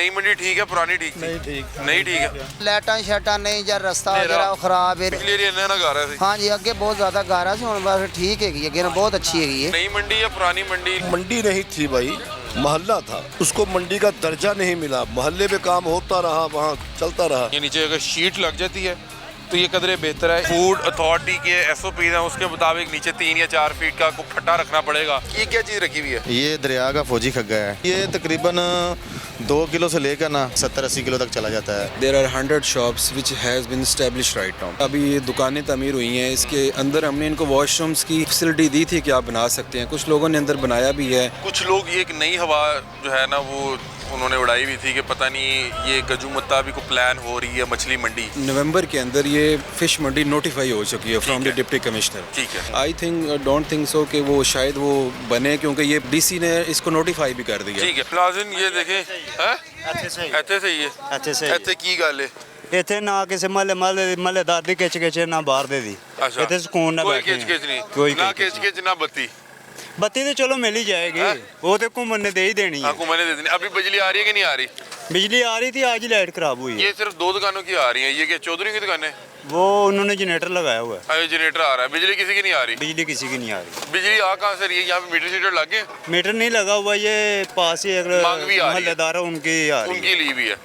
नई मंडी ठीक है, पुरानी ठीक थी? नहीं ठीक है। लाइटां शाइटां नहीं ਜਾਂ ਰਸਤਾ ਜਿਹੜਾ ਖਰਾਬ ਹੈ। ਪਿਛਲੇ ਏਰੀਆ ਇੰਨਾ ਨਾ ਗਾਰਾ ਸੀ। ਹਾਂਜੀ ਅੱਗੇ ਬਹੁਤ ਜ਼ਿਆਦਾ ਗਾਰਾ ਸੀ, ਹੁਣ ਬਸ ਠੀਕ ਹੈਗੀ, ਅੱਗੇ ਨਾਲ ਬਹੁਤ ਅੱਛੀ ਹੈਗੀ ਹੈ। नई मंडी या पुरानी मंडी? मंडी नहीं थी भाई, मोहल्ला था, उसको मंडी का दर्जा नहीं मिला। मोहल्ले में काम होता रहा, वहाँ चलता रहा। ये नीचे अगर शीट लग जाती है तो ये कदरे बेहतर है। फूड अथॉरिटी के SOP हैं, उसके मुताबिक नीचे 3 या 4 फीट का को फट्टा रखना पड़ेगा। ये क्या चीज़ रखी हुई है? ये दरिया का फौजी खग्गा है। ये तकरीबन 2 किलो से लेकर ना 70-80 किलो तक चला जाता है। There are 100 shops which has been established right now. अभी ये दुकानें तमीर हुई हैं, इसके अंदर हमने इनको वॉशरूम्स की फैसिलिटी दी थी कि आप बना सकते हैं। कुछ लोगों ने अंदर बनाया भी है। कुछ लोग ये एक नई हवा जो है ना वो उन्होंने उड़ाई हुई थी कि पता नहीं ये गजूमत्ता भी को प्लान हो रही है मछली मंडी। नवंबर के अंदर ये फिश मंडी नोटिफाई हो चुकी है फ्रॉम द डिप्टी कमिश्नर। ठीक है। आई डोंट थिंक सो कि वो शायद वो बने, क्योंकि ये DC ने इसको नोटिफाई भी कर दिया। ठीक है नाज़रीन, ये देखें हैं ਇੱਥੇ ਸਹੀ ਹੈ। ਇੱਥੇ ਸਹੀ ਇੱਥੇ ਕੀ ਗੱਲ ਹੈ? ਇੱਥੇ ਨਾ ਕਿਸੇ ਮਹੱਲੇਦਾਰ ਦੀ ਖਿੱਚ ਨਾ ਬਾਹਰ ਦੇ ਦੀ। ਅੱਛਾ, ਇੱਥੇ ਸਕੂਨ ਨਾਲ ਕੋਈ ਬੈਠੇ ਖਿੱਚ ਨਹੀਂ, ਕੋਈ ਨਾ ਖਿੱਚ ਨਾ ਬੱਤੀ। ਬੱਤੀ ਤੇ ਚਲੋ ਮਿਲ ਹੀ ਜਾਏਗੀ, ਉਹ ਤੇ ਘੁੰਮਣ ਨੇ ਦੇ ही देनी है। आपको मैंने दे देनी। अभी बिजली आ रही है कि नहीं आ रही? बिजली आ रही थी, आज ही लाइट खराब हुई है। ये सिर्फ 2 दुकानों की आ रही है। ये क्या चौधरी की दुकान है? वो उन्होंने जनरेटर लगाया हुआ है। अरे जनरेटर आ रहा है, बिजली किसी की नहीं आ रही। बिजली किसी की नहीं आ रही। बिजली आ कहाँ से रही है? यहाँ पे मीटर शीटर लग गए? मीटर नहीं लगा हुआ, ये पास ही एक मांग भी आ रही है। महल्लेदार है, उनकी आ रही उनकी ली भी है।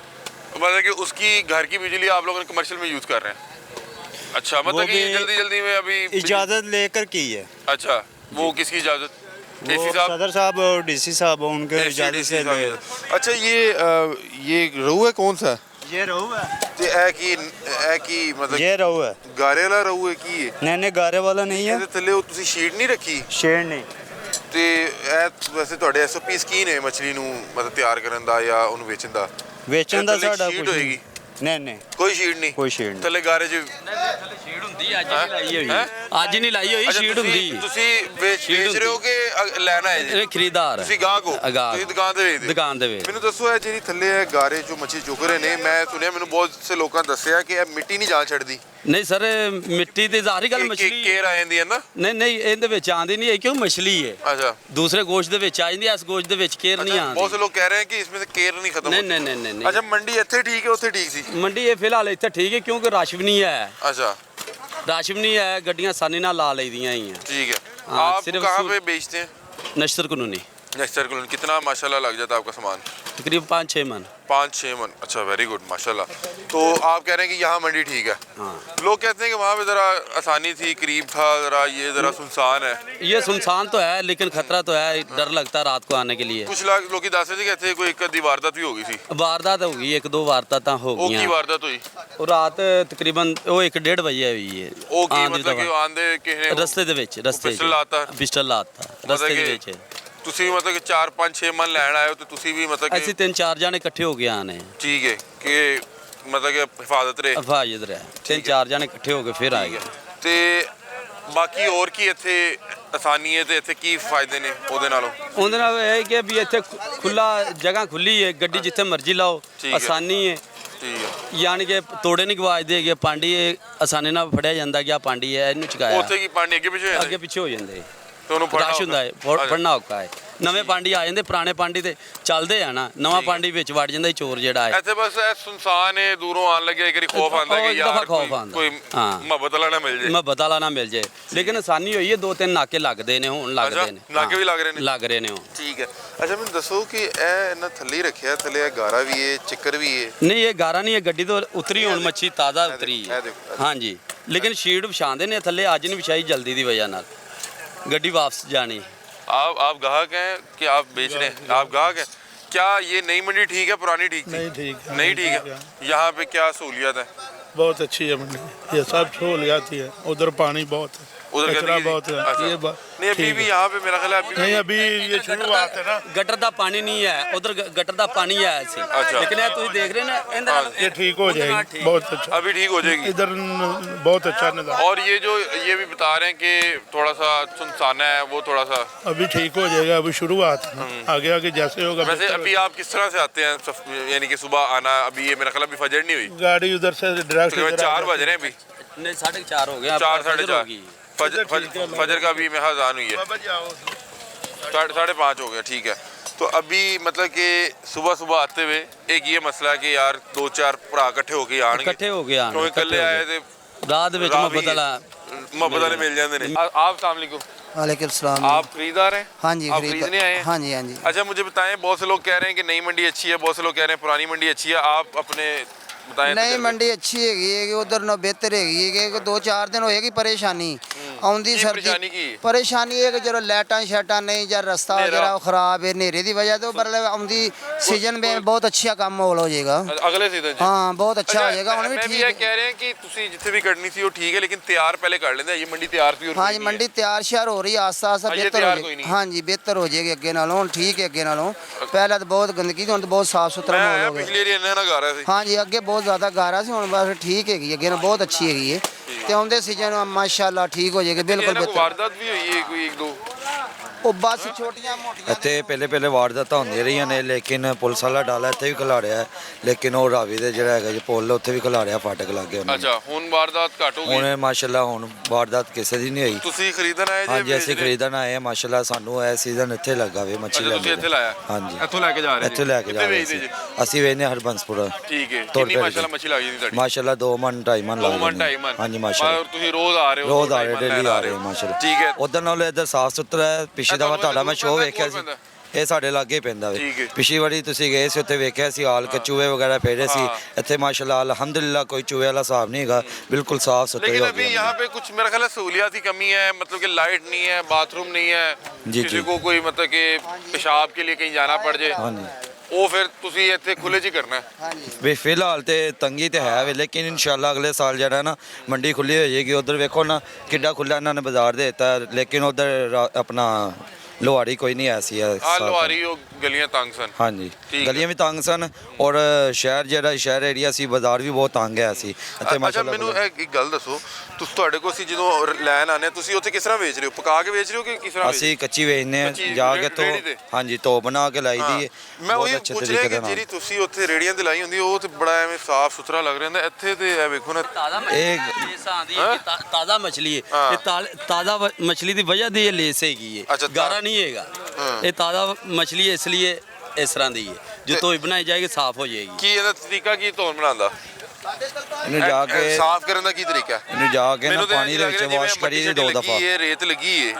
मतलब कि उसकी घर की बिजली आप लोगों ने कमर्शियल में यूज कर रहे हैं। अच्छा, मतलब कि जल्दी जल्दी में अभी इजाजत लेकर की है। अच्छा, वो किसकी इजाजत? वो सदर साहब और DC साहब उनके इजाजत से ले। अच्छा, ये रहू है कौन सा? ये रहू है। ते ए की मतलब ये रहू है। गारे वाला रहू है की है? नहीं गारे वाला नहीं है। ਇਹਦੇ ਥੱਲੇ ਉਹ ਤੁਸੀਂ ਸ਼ੀਟ ਨਹੀਂ ਰੱਖੀ? शेर नहीं। ਤੇ ਇਹ ਵੈਸੇ ਤੁਹਾਡੇ SOPs ਕੀ ਨੇ ਮਛਲੀ ਨੂੰ ਮਤਲਬ ਤਿਆਰ ਕਰਨ ਦਾ ਜਾਂ ਉਹਨੂੰ ਵੇਚਣ ਦਾ? ਵੇਚਣ ਦਾ ਸਾਡਾ ਸ਼ੀਟ ਕੁਝ ਹੋਏਗੀ? ਨਹੀਂ ਕੋਈ ਸ਼ੀਟ ਨਹੀਂ? ਕੋਈ ਸ਼ੀਟ ਨਹੀਂ। ਥੱਲੇ ਗਾਰੇ 'ਚ ਸ਼ੀਟ ਹੁੰਦੀ ਅੱਜ ਨਹੀਂ ਲਾਈ ਹੋਈ। ਅੱਜ ਨਹੀਂ ਲਾਈ ਹੋਈ, ਸ਼ੀਟ ਹੁੰਦੀ। ਤੁਸੀਂ ਵੇਚ ਰਹੇ ਹੋ ਕਿ ਲੈਣਾ ਹੈ ਜੀ? ਇਹ ਖਰੀਦਾਰ ਤੁਸੀਂ ਗਾਹਕ ਹੋ? ਤੁਸੀਂ ਦੁਕਾਨ ਤੇ ਵੇਚਦੇ? ਦੁਕਾਨ ਦੇ ਵੇਚ। ਮੈਨੂੰ ਦੱਸੋ ਇਹ ਜਿਹੜੀ ਥੱਲੇ ਇਹ ਗਾਰੇ ਜੋ ਮੱਛੀ ਚੁੱਕ ਰਹੇ ਨੇ, ਮੈਂ ਸੁਣਿਆ ਮੈਨੂੰ ਬਹੁਤ ਸੇ ਲੋਕਾਂ ਨੇ ਦੱਸਿਆ ਕਿ ਇਹ ਮਿੱਟੀ ਨਹੀਂ ਜਾਲ ਛੱਡਦੀ। ਨਹੀਂ ਸਰ, ਮਿੱਟੀ ਤੇ ਜ਼ਾਹਰੀ ਗੱਲ ਮਛਲੀ ਕੇਰ ਆ ਜਾਂਦੀ ਹੈ ਨਾ? ਨਹੀਂ ਇਹਦੇ ਵਿੱਚ ਆਂਦੀ ਨਹੀਂ ਹੈ, ਕਿਉਂ ਮਛਲੀ ਹੈ। अच्छा, ਦੂਸਰੇ ਗੋਸ਼ਤ ਦੇ ਵਿੱਚ ਆ ਜਾਂਦੀ ਹੈ, ਇਸ ਗੋਸ਼ਤ ਦੇ ਵਿੱਚ ਕੇਰ ਨਹੀਂ ਆਂਦੀ। बहुत से लोग कह रहे हैं कि इसमें से केर नहीं खत्म होती। नहीं। अच्छा, मंडी ਇੱਥੇ ਠੀਕ ਹੈ ਉੱਥੇ ਠੀਕ ਸੀ? ਮੰਡੀ ਇਹ ਫਿਲਹਾਲ ਇੱਥੇ ਠੀਕ ਹੈ, ਕਿਉਂਕਿ ਰਸ਼ ਵੀ ਨਹੀਂ ਹੈ। अच्छा, रश भी नहीं है, गड्डियां आसानी ਨਾਲ ला लेदियां ही हैं। ठीक है। हाँ, आप सिर्फ कहाँ पे बेचते हैं? नश्तर कॉलोनी। नेक्स्टर कॉलोनी। कितना माशाल्लाह लग जाता है आपका सामान? तकरीबन 5-6 मन। 5-6 मन। अच्छा, वेरी गुड माशाल्लाह। तो आप कह रहे हैं कि यहाँ मंडी ठीक है? हाँ। लोग कहते हैं कि वहाँ पे ज़रा आसानी थी, करीब था, ज़रा ये ज़रा सुनसान है। ये सुनसान तो है, लेकिन खतरा तो है, डर लगता है रात को आने के लिए। कुछ लोग दस रहे थे, कहते कोई एक आधी वारदात भी हो गई थी। वारदात हो गई, 1-2 वारदात हो वो गई। की वारदात हुई? और रात तकरीबन 1-1:30 बजे हुई है। वो की मतलब कि आंधे किसने रस्ते दे विच, रस्ते पिस्टल लाता? पिस्टल लाता रस्ते ਦੇ ਵਿੱਚ। ਤੁਸੀਂ ਮਤਲਬ ਕਿ 4-5-6 ਮਨ ਲੈਣ ਆਏ ਹੋ ਤੇ ਤੁਸੀਂ ਵੀ ਮਤਲਬ ਕਿ ਅਸੀਂ 3-4 ਜਾਣੇ ਇਕੱਠੇ ਹੋ ਕੇ ਆਨੇ। ਠੀਕ ਹੈ ਕਿ ਮਤਲਬ ਕਿ ਹਿਫਾਜ਼ਤ ਰਹੇ। ਹਿਫਾਜ਼ਤ ਰਹੇ 3-4 ਜਾਣੇ ਇਕੱਠੇ ਹੋ ਕੇ ਫਿਰ ਆਏ। ਤੇ ਬਾਕੀ ਹੋਰ ਕੀ ਇੱਥੇ ਆਸਾਨੀ ਹੈ ਤੇ ਇੱਥੇ ਕੀ ਫਾਇਦੇ ਨੇ ਉਹਦੇ ਨਾਲੋਂ? ਉਹਦੇ ਨਾਲ ਇਹ ਹੈ ਕਿ ਵੀ ਇੱਥੇ ਖੁੱਲਾ ਜਗ੍ਹਾ ਖੁੱਲੀ ਹੈ, ਗੱਡੀ ਜਿੱਥੇ ਮਰਜ਼ੀ ਲਾਓ, ਆਸਾਨੀ ਹੈ। ਠੀਕ ਹੈ। ਯਾਨੀ ਕਿ ਤੋੜੇ ਨਹੀਂ ਗਵਾਜਦੇ ਹੈਗੇ, ਪਾਂਡੀ ਆਸਾਨੀ ਨਾਲ ਫੜਿਆ ਜਾਂਦਾ ਕਿ ਆ ਪਾਂਡੀ ਹੈ, ਇਹਨੂੰ ਚੁਕਾਇਆ। ਉੱਥੇ ਕੀ ਪਾਣੀ ਅੱਗੇ ਪਿੱਛੇ ਹੋ ਜਾਂਦਾ? ਅੱਗੇ ਪਿੱਛੇ ਹੋ ਜਾਂਦੇ, ਤੁਹਾਨੂੰ ਰਸ਼ ਹੁੰਦਾ ਹੈ, ਫੜਨਾ ਔਖਾ ਹੈ। ਨਵੇਂ ਪਾਂਡੀ ਆ ਜਾਂਦੇ, ਪੁਰਾਣੇ ਪਾਂਡੀ ਤੇ ਚੱਲਦੇ ਆ ਨਾ, ਨਵਾਂ ਪਾਂਡੀ ਵਿੱਚ ਵੜ ਜਾਂਦਾ ਚੋਰ ਜਿਹੜਾ ਹੈ। ਇੱਥੇ ਬਸ ਇਹ ਸੁਨਸਾਨ ਹੈ, ਦੂਰੋਂ ਆਣ ਲੱਗੇ ਇੱਕ ਵਾਰੀ ਖੌਫ ਆਉਂਦਾ ਕਿ ਯਾਰ ਕੋਈ ਮੁਹੱਬਤ ਵਾਲਾ ਨਾ ਮਿਲ ਜੇ। ਮੁਹੱਬਤ ਵਾਲਾ ਨਾ ਮਿਲ ਜੇ, ਲੇਕਿਨ ਆਸਾਨੀ ਹੋਈ ਹੈ। 2-3 ਨਾਕੇ ਲੱਗਦੇ ਨੇ, ਹੁਣ ਲੱਗਦੇ ਨੇ। ਨਾਕੇ ਵੀ ਲੱਗ ਰਹੇ ਨੇ? ਲੱਗ ਰਹੇ ਨੇ ਉਹ। ਠੀਕ ਹੈ। ਅੱਛਾ, ਮੈਨੂੰ ਦੱਸੋ ਕਿ ਇਹ ਇਹਨਾਂ ਥੱਲੇ ਰੱਖਿਆ, ਥੱਲੇ ਇਹ ਗਾਰਾ ਵੀ ਹੈ, ਚਿੱਕਰ ਵੀ ਹੈ? ਨਹੀਂ, ਇਹ ਗਾਰਾ ਨਹੀਂ ਹੈ, ਗੱਡੀ ਤੋਂ ਉਤਰੀ ਹੁਣ ਮੱਛੀ ਤਾਜ਼ਾ ਉਤਰੀ ਹੈ। ਹਾਂਜੀ, ਲੇਕਿਨ ਸ਼ੀਟ ਵਿਛਾਉਂਦੇ ਨੇ ਥੱਲੇ, ਅੱਜ ਨਹੀਂ ਵਿਛਾਈ ਜਲਦੀ ਦੀ ਵਜ੍ਹਾ ਨਾਲ, ਗੱਡੀ ਵਾਪਸ ਜਾਣੀ। आप गाहक हैं कि आप बेच रहे हैं? आप गाहक हैं। क्या ये नई मंडी ठीक है, पुरानी ठीक थी? नहीं ठीक है। नहीं ठीक है। यहाँ पे क्या सहूलियत है? बहुत अच्छी है मंडी, ये सब सहूलियत ही है। उधर पानी बहुत है, उधर कचरा बहुत है। अच्छा। ये नहीं, अभी भी यहाँ पे मेरा ख्याल है नहीं, अभी ये शुरुआत है ना। गटर ਦਾ ਪਾਣੀ ਨਹੀਂ ਹੈ, ਉਧਰ गटर ਦਾ ਪਾਣੀ ਆਇਆ ਸੀ। लेकिन ये ਤੁਸੀਂ देख रहे हैं ना, ਇਹਦੇ ਨਾਲ ये ठीक हो जाएगी, बहुत अच्छा। अभी ठीक हो जाएगी। इधर बहुत अच्छा नज़ारा। और ये जो ये भी बता रहे हैं कि थोड़ा सा सुनसाना है, वो थोड़ा सा अभी ठीक हो जाएगा, अभी शुरुआत है, आगे आगे जैसे होगा। वैसे अभी आप किस तरह से आते हैं, यानी कि सुबह आना? अभी ये मेरा ख्याल अभी फजर नहीं हुई, गाड़ी उधर से डायरेक्ट 4 बज रहे हैं अभी। नहीं, 4:30 हो गया, 4-4:30 फजर का भी में अजान हुई है, 5:30 हो गया। ठीक है। तो अभी मतलब कि सुबह सुबह आते हुए एक ये मसला है कि यार 2-4 भरा इकट्ठे होके आणगे, इकट्ठे हो गए क्योंकि कल्ले आए थे रात ਵਿੱਚ मोहब्बत वाले मिल जाते हैं। आप अस्सलाम वालेकुम, वालेकुम सलाम। आप खरीदार हैं? हाँ जी, आप खरीदने आए हैं? हाँ जी, हाँ जी। अच्छा मुझे बताएं, बहुत से लोग कह रहे हैं कि नई मंडी अच्छी है, बहुत से लोग कह रहे हैं पुरानी मंडी अच्छी है, आप अपने बताएं। नहीं मंडी अच्छी है कि उधर ना बेहतर है कि 2-4 दिन होएगी परेशानी आउंदी की सर्दी परेशानी की? परेशानी है कि जरा लाइटां शाइटां नहीं जरा रास्ता नेरा। जरा खराब है नेरे की वजह तो मतलब आउंदी सीजन में बहुत अच्छा काम माहौल हो जाएगा। अगले सीजन हाँ बहुत अच्छा हो जाएगा। मैं भी ये कह रहे हैं कि तुसी जिथे भी करनी थी वो ठीक है, लेकिन तैयार पहले कर लेते हैं। ये मंडी तैयार थी और हाँ जी मंडी तैयार श्यार हो रही है आस्ता आस्ता अजे बेहतर तैयार हो कोई जाएगी। नहीं। हाँ जी बेहतर हो जाएगी अगे नालों ठीक है अगे नालों पहले तो बहुत गंदगी थी हुण तो बहुत साफ सुथरा मैं माहौल आया हो गया। पिछली वारी इन्ना ना गा रहा था। हाँ जी अगे बहुत ज़्यादा गारा से हुण बस ठीक हैगी अगे ना बहुत अच्छी हैगी है ते आउंदे सीजन माशाअल्लाह ठीक हो जाएगी बिल्कुल ਇਹਨਾਂ ਕੋਲ बेहतर। ਵਾਰਦਾਤ ਵੀ ਹੋਈ ਹੈ ਕੋਈ 1-2? ਉਹ ਬਸ ਛੋਟੀਆਂ ਮੋਟੀਆਂ ਇੱਥੇ ਪਹਿਲੇ ਵਾਰਦਾਤਾਂ ਹੁੰਦੀਆਂ ਰਹੀਆਂ ਨੇ, ਲੇਕਿਨ ਪੁਲਿਸ ਵਾਲਾ ਡਾਲਾ ਇੱਥੇ ਵੀ ਖਿਲਾਰਿਆ ਹੈ, ਲੇਕਿਨ ਉਹ ਰਾਵੀ ਦੇ ਜਿਹੜਾ ਹੈਗਾ ਜੀ ਪੁੱਲ ਉੱਥੇ ਵੀ ਖਿਲਾਰਿਆ ਫਾਟਕ ਲੱਗੇ ਉਹਨਾਂ ਨੇ। ਅੱਛਾ ਹੁਣ ਵਾਰਦਾਤ ਘੱਟ ਹੋ ਗਈ। ਹੁਣ ਮਾਸ਼ਾਅੱਲਾ ਹੁਣ ਵਾਰਦਾਤ ਕਿਸੇ ਦੀ ਨਹੀਂ ਹੋਈ। ਤੁਸੀਂ ਖਰੀਦਣ ਆਏ ਹਾਂਜੀ ਅਸੀਂ ਖਰੀਦਣ ਆਏ ਹਾਂ ਮਾਸ਼ਾਅੱਲਾ, ਸਾਨੂੰ ਇਹ ਸੀਜ਼ਨ ਇੱਥੇ ਲੱਗਾ ਵੇ ਮੱਛੀ ਅੱਛਾ ਤੁਸੀਂ ਲੈਣ ਇੱਥੇ ਦਾ। ਲਾਇਆ? ਹਾਂਜੀ ਇੱਥੋਂ ਲੈ ਕੇ ਜਾ ਰਹੇ ਇੱਥੇ ਲੈ ਕੇ ਜਾ ਰਹੇ ਸੀ। ਅਸੀਂ ਵੇਚਦੇ ਹਾਂ ਹਰਬੰਸਪੁਰ। ਠੀਕ ਹੈ। ਤੋੜ ਕਿੰਨੀ ਭੇਜ ਮਾਸ਼ਾਅੱਲਾ ਦੇ। ਮੱਛੀ ਲੱਗ ਜਾਂਦੀ ਤੁਹਾਡੀ? ਮਾਸ਼ਾਅੱਲਾ 2 ਮਣ 2.5 ਮਣ ਲੱਗ 2 ਮਣ ਜਾਂਦੇ 2.5 ਮਣ? ਹਾਂਜੀ ਮਾਸ਼ਾਅੱਲਾ ਤੁਸੀਂ ਰੋਜ਼ ਆ ਰਹੇ ਹੋ? ਰੋਜ਼ ਆ ਰਹੇ 2.5 ਮਣ ਡੇਲੀ ਲੈਣ ਆ ਰਹੇ ਮਾਸ਼ਾਅੱਲਾ। ਠੀਕ ਹੈ। ਉਧਰ ਨਾਲ ਇੱਧਰ ਸਾਫ ਸੁਥਰਾ ਹੈ। ਪਿਛਲੀ ਦਫਾ ਤੁਹਾਡਾ ਮੈਂ ਸ਼ੋਅ ਵੇਖਿਆ ਸੀ, ਪੈਂਦਾ? ਇਹ ਸਾਡੇ ਲਾਗੇ ਹੀ ਪੈਂਦਾ ਵੇ। ਠੀਕ ਹੈ। ਪਿਛਲੀ ਵਾਰੀ ਤੁਸੀਂ ਗਏ ਸੀ ਉੱਥੇ ਵੇਖਿਆ ਸੀ ਹਾਲ ਚੂਹੇ ਵਗੈरह ਫੇਰੇ ਸੀ। ਇੱਥੇ ਮਾਸ਼ਾਅल्लाह ਅਲਹਮਦुलिल्लाह कोई चूहे वाला हिसाब नहीं है, बिल्कुल साफ सुथरे लेकिन हो अभी गए यहाँ पे कुछ मेरा ख्याल है सहूलियात की कमी है, मतलब कि लाइट नहीं है, बाथरूम नहीं है, जी, किसी जी। को कोई मतलब कि पेशाब के लिए कहीं जाना पड़ जाए हाँ जी। वो फिर ਤੁਸੀਂ ਇੱਥੇ ਖੁੱਲੇ 'ਚ ਹੀ ਕਰਨਾ ਹੈ। हाँ जी ਵੀ ਫਿਲਹਾਲ ਤੇ ਤੰਗੀ ਤੇ ਹੈ ਵੇ, ਲੇਕਿਨ ਇਨਸ਼ਾਅੱਲਾ ਅਗਲੇ ਸਾਲ ਜਿਹੜਾ ਨਾ ਮੰਡੀ ਖੁੱਲੀ ਹੋ ਜਾਏਗੀ। ਉਧਰ ਵੇਖੋ ਨਾ ਕਿੱਡਾ ਖੁੱਲਾ ਇਹਨਾਂ ਨੇ ਬਾਜ਼ਾਰ ਦੇ ਦਿੱਤਾ, ਲੇਕਿਨ ਉਧਰ ਆਪਣਾ ਲੋਹਾੜੀ ਕੋਈ ਨਹੀਂ ਐਸੀ ਹੈ। ਆ ਲੁਹਾਰੀ ਉਹ ਗਲੀਆਂ ਤੰਗ ਸਨ। ਹਾਂਜੀ ਠੀਕ ਹੈ। ਗਲੀਆਂ ਵੀ ਤੰਗ ਸਨ ਔਰ ਸ਼ਹਿਰ ਏਰੀਆ ਸੀ, ਬਾਜ਼ਾਰ ਵੀ ਬਹੁਤ ਤੰਗ ਹੈ ਸੀ ਇੱਥੇ ਅੱਛਾ ਮਾਸ਼ਾਅੱਲਾ। ਮੈਨੂੰ ਇੱਕ ਗੱਲ ਦੱਸੋ, ਤੁਸੀਂ ਤੁਹਾਡੇ ਕੋਲ ਸੀ ਜਦੋਂ ਲੈਣ ਆਨੇ ਤੁਸੀਂ ਉੱਥੇ ਕਿਸ ਤਰ੍ਹਾਂ ਵੇਚ ਰਹੇ ਹੋ? ਪਕਾ ਕੇ ਵੇਚ ਰਹੇ ਹੋ ਕਿ ਕਿਸ ਤਰ੍ਹਾਂ? ਅਸੀਂ ਕੱਚੀ ਵੇਚਨੇ ਆ ਕੱਚੀ ਜਾ ਕੇ ਤੋਂ। ਰੇਹੜੀ ਤੇ? ਹਾਂਜੀ ਤੋਂ ਬਣਾ ਕੇ ਲਾਈ ਦੀ ਹੈ ਮੈਂ ਬਹੁਤ ਉਹੀ ਅੱਛੇ ਪੁੱਛ ਰਿਹਾ ਤਰੀਕੇ ਕਿ ਦੇ ਨਾਲ। ਜਿਹੜੀ ਤੁਸੀਂ ਉੱਥੇ ਰੇੜੀਆਂ ਤੇ ਲਾਈ ਹੁੰਦੀ ਉਹ ਤੇ ਬੜਾ ਐਵੇਂ ਸਾਫ਼ ਸੁਥਰਾ ਲੱਗ ਰਿਹਾ ਹੁੰਦਾ, ਇੱਥੇ ਤੇ ਇਹ ਵੇਖੋ ਨਾ। ਤਾਜ਼ਾ ਮਛਲੀ ਹੈ ਇਹ ਤਾਜ਼ਾ ਮਛਲੀ ਦੀ ਵਜ੍ਹਾ ਦੀ ਇਹ ਲੇਸ ਹੈਗੀ ਅੱਛਾ, ਹੈ, ਗਾਰਾ ਨਹੀਂ ਹੈਗਾ। ਇਹ ਤਾਜ਼ਾ ਮਛਲੀ ਇਸ ਲਈ ਇਸ ਤਰ੍ਹਾਂ ਦੀ ਹੈ, ਜੋ ਧੋਈ ਬਣਾਈ ਜਾਏਗੀ ਸਾਫ਼ ਹੋ ਜਾਏਗੀ। ਕੀ ਇਹਦਾ ਤਰੀਕਾ ਕੀ ਧੋਣ ਬਣਾਉਣ ਦਾ? ਇਹਨੂੰ ਜਾ ਕੇ ਸਾਫ਼ ਕਰਨ ਦਾ ਕੀ ਤਰੀਕਾ ਹੈ? ਇਹਨੂੰ ਜਾ ਕੇ ਨਾ ਮੈਨੂੰ ਤਾਂ ਪਾਣੀ ਇੰਝ ਦੇ ਲੱਗ ਵਿੱਚ ਰਿਹਾ ਜਿਵੇਂ ਵਾਸ਼ ਕਰੀ ਦੀ ਮੱਟੀ 2 ਲੱਗੀ ਦਫਾ। ਹੈ, ਰੇਤ ਲੱਗੀ ਹੈ।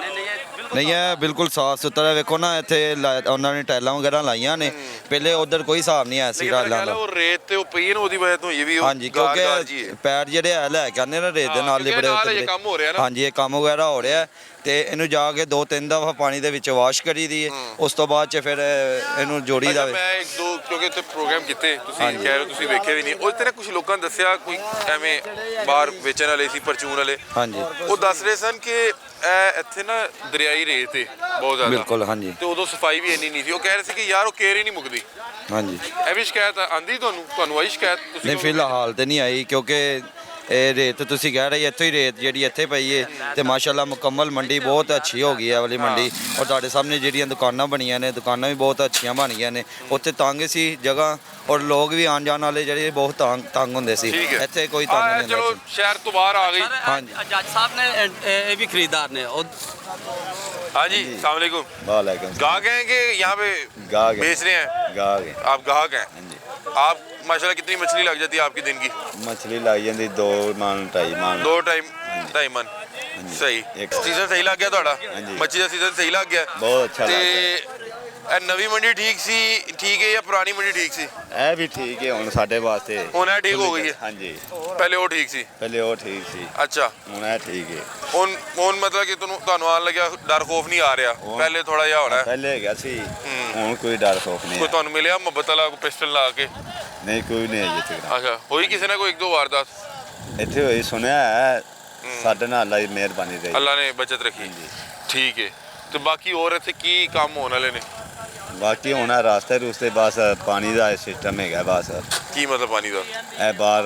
ਨਹੀਂ ਹੈ ਬਿਲਕੁਲ ਸਾਫ ਸੁਥਰਾ। ਵੇਖੋ ਨਾ ਇੱਥੇ ਉਹਨਾਂ ਨੇ ਟਾਈਲਾਂ ਵਗੈਰਾ ਲਾਈਆਂ ਨੇ, ਪਹਿਲੇ ਉਧਰ ਕੋਈ ਹਿਸਾਬ ਨਹੀਂ ਆਇਆ ਸੀ ਟਾਈਲਾਂ ਦਾ। ਉਹ ਰੇਤ ਤੇ ਉਹ ਪਈ ਨਾ ਉਹਦੀ ਵਜ੍ਹਾ ਤੋਂ ਇਹ ਵੀ ਹਾਂਜੀ ਕਿਉਂਕਿ ਪੈਰ ਜਿਹੜੇ ਹੈ ਲੈ ਕੇ ਆਉਂਦੇ ਨਾ ਰੇਤ ਦੇ ਨਾਲ ਲਿਬੜੇ ਇਹ ਕੰਮ ਹੋ ਰਿਹਾ ਨਾ। ਹਾਂਜੀ ਇਹ ਕੰਮ ਵਗੈਰਾ ਹੋ ਰਿਹਾ ਤੇ ਇਹਨੂੰ ਜਾ ਕੇ 2-3 ਦਫਾ ਪਾਣੀ ਦੇ ਵਿੱਚ ਵਾਸ਼ ਕਰੀ ਦੀ ਹੈ। ਉਸ ਤੋਂ ਬਾਅਦ ਚ ਫਿਰ ਇਹਨੂੰ ਜੋੜੀ ਦਾ। ਮੈਂ 1-2 ਕਿਉਂਕਿ ਉੱਥੇ ਪ੍ਰੋਗਰਾਮ ਕੀਤੇ, ਤੁਸੀਂ ਕਹਿ ਰਹੇ ਹੋ ਤੁਸੀਂ ਵੇਖੇ ਵੀ ਨਹੀਂ, ਉਹ ਤੇ ਨਾ ਕੁਝ ਲੋਕਾਂ ਨੇ ਦੱਸਿਆ ਕੋਈ ਐਵੇਂ ਬਾਹਰ ਵੇਚਣ ਵਾਲੇ ਸੀ ਪਰਚੂਨ ਵਾਲੇ। ਹਾਂਜੀ ਉਹ ਦੱਸ ਰਹੇ ਸਨ ਕਿ ਇਹ ਇੱਥੇ ਨਾ ਦਰਿਆਈ ਰੇਤ ਹੈ ਬਹੁਤ ਜ਼ਿਆਦਾ। ਬਿਲਕੁਲ ਹਾਂਜੀ ਤੇ ਉਦੋਂ ਸਫਾਈ ਵੀ ਇੰਨੀ ਨਹੀਂ ਸੀ। ਉਹ ਕਹਿ ਰਹੇ ਸੀ ਕਿ ਯਾਰ ਉਹ ਕੇਰ ਹੀ ਨਹੀਂ ਮੁੱਕਦੀ। ਹਾਂਜੀ ਇਹ ਵੀ ਸ਼ਿਕਾਇਤ ਆਂਦੀ ਤੁਹਾਨੂੰ ਆਈ ਸ਼ਿਕਾਇਤ? ਤੁਸੀਂ ਨਹੀਂ ਫਿਲਹਾਲ ਤੇ ਨਹੀਂ ਆਈ ਕਿਉਂਕਿ ਇਹ ਰੇਤ ਤੁਸੀਂ ਕਹਿ ਰਹੇ ਇੱਥੋਂ ਹੀ ਰੇਤ ਜਿਹੜੀ ਇੱਥੇ ਪਈ ਹੈ ਤੇ ਮਾਸ਼ਾਅੱਲਾ ਮੁਕੰਮਲ ਮੰਡੀ ਬਹੁਤ ਅੱਛੀ ਹੋ ਗਈ ਹੈ ਵਾਲੀ ਮੰਡੀ। ਔਰ ਤੁਹਾਡੇ ਸਾਹਮਣੇ ਜਿਹੜੀਆਂ ਦੁਕਾਨਾਂ ਬਣੀਆਂ ਨੇ ਦੁਕਾਨਾਂ ਵੀ ਬਹੁਤ ਅੱਛੀਆਂ ਬਣ ਗਈਆਂ ਨੇ। ਉੱਥੇ ਤੰਗ ਸੀ ਜਗ੍ਹਾ ਔਰ ਲੋਕ ਵੀ ਆਉਣ ਜਾਣ ਵਾਲੇ ਜਿਹੜੇ ਬਹੁਤ ਤੰਗ ਹੁੰਦੇ ਸੀ, ਇੱਥੇ ਕੋਈ ਤੰਗ ਨਹੀਂ ਹੁੰਦਾ ਚਲੋ ਸੀ। ਸ਼ਹਿਰ ਤੋਂ ਬਾਹਰ ਆ ਗਈ। ਹਾਂਜੀ जज साहब ने ये भी खरीदार ने हाँ जी अस्सलाम वालेकुम। वालेकुम गाहक हैं कि यहाँ पे गाहक हैं। बेच रहे हैं? गाहक आप गाहक हैं। आप माशाल्लाह कितनी मछली लग जाती है आपकी दिन की? मछली लाई जाती 2 मन 2.5 मन 2-2.5 मन। सही सीजन सही लग गया ਤੁਹਾਡਾ? ਮੱਛੀ ਦਾ ਸੀਜ਼ਨ ਸਹੀ ਲੱਗ ਗਿਆ? बहुत अच्छा ਤੇ लगा। ਇਹ ਨਵੀਂ ਮੰਡੀ ਠੀਕ ਹੈ ਜਾਂ ਪੁਰਾਣੀ ਮੰਡੀ ਠੀਕ ਸੀ? ਇਹ ਵੀ ਠੀਕ ਹੈ ਹੁਣ ਸਾਡੇ ਵਾਸਤੇ। ਹੁਣ ਇਹ ਠੀਕ ਹੋ ਗਈ ਹੈ? ਹਾਂਜੀ ਪਹਿਲੇ ਉਹ ਠੀਕ ਸੀ? ਪਹਿਲੇ ਉਹ ਠੀਕ ਸੀ, ਅੱਛਾ ਹੁਣ ਇਹ ਠੀਕ ਹੈ। ਹੁਣ ਮਤਲਬ ਕਿ ਤੁਹਾਨੂੰ ਆਉਣ ਲੱਗਿਆ ਡਰ ਖੋਫ ਨਹੀਂ ਆ ਰਿਹਾ? ਪਹਿਲੇ ਥੋੜਾ ਜਿਹਾ ਹੋਣਾ। ਪਹਿਲੇ ਹੈਗਾ ਸੀ, ਹੁਣ ਕੋਈ ਡਰ ਖੌਫ ਨਹੀਂ ਕੋਈ ਹੈ। ਤੁਹਾਨੂੰ ਮਿਲਿਆ ਮੁਹੱਬਤ ਵਾਲਾ ਪਿਸਟਲ ਲਾ ਕੇ? ਨਹੀਂ ਕੋਈ ਨਹੀਂ ਹੈ ਇੱਥੇ। ਅੱਛਾ ਹੋਈ ਕਿਸੇ ਨੇ ਕੋਈ 1-2 ਵਾਰਦਾਤ? ਇੱਥੇ ਹੋਈ ਸੁਣਿਆ ਹੈ, ਸਾਡੇ ਨਾਲ ਅੱਲਾ ਦੀ ਮਿਹਰਬਾਨੀ ਰਹੀ। ਅੱਲਾ ਨੇ ਬਚਤ ਰੱਖੀ। ਠੀਕ ਹੈ। ਤੇ ਬਾਕੀ ਹੋਰ ਇੱਥੇ ਕੀ ਕੰਮ ਹੋਣ ਵਾਲੇ ਨੇ? ਬਾਕੀ ਹੁਣ ਰਾਸਤੇ ਰੂਸਤੇ ਬਸ ਪਾਣੀ ਦਾ ਸਿਸਟਮ ਹੈਗਾ ਬਸ। ਕੀ ਮਤਲਬ ਪਾਣੀ ਦਾ? ਇਹ ਬਾਹਰ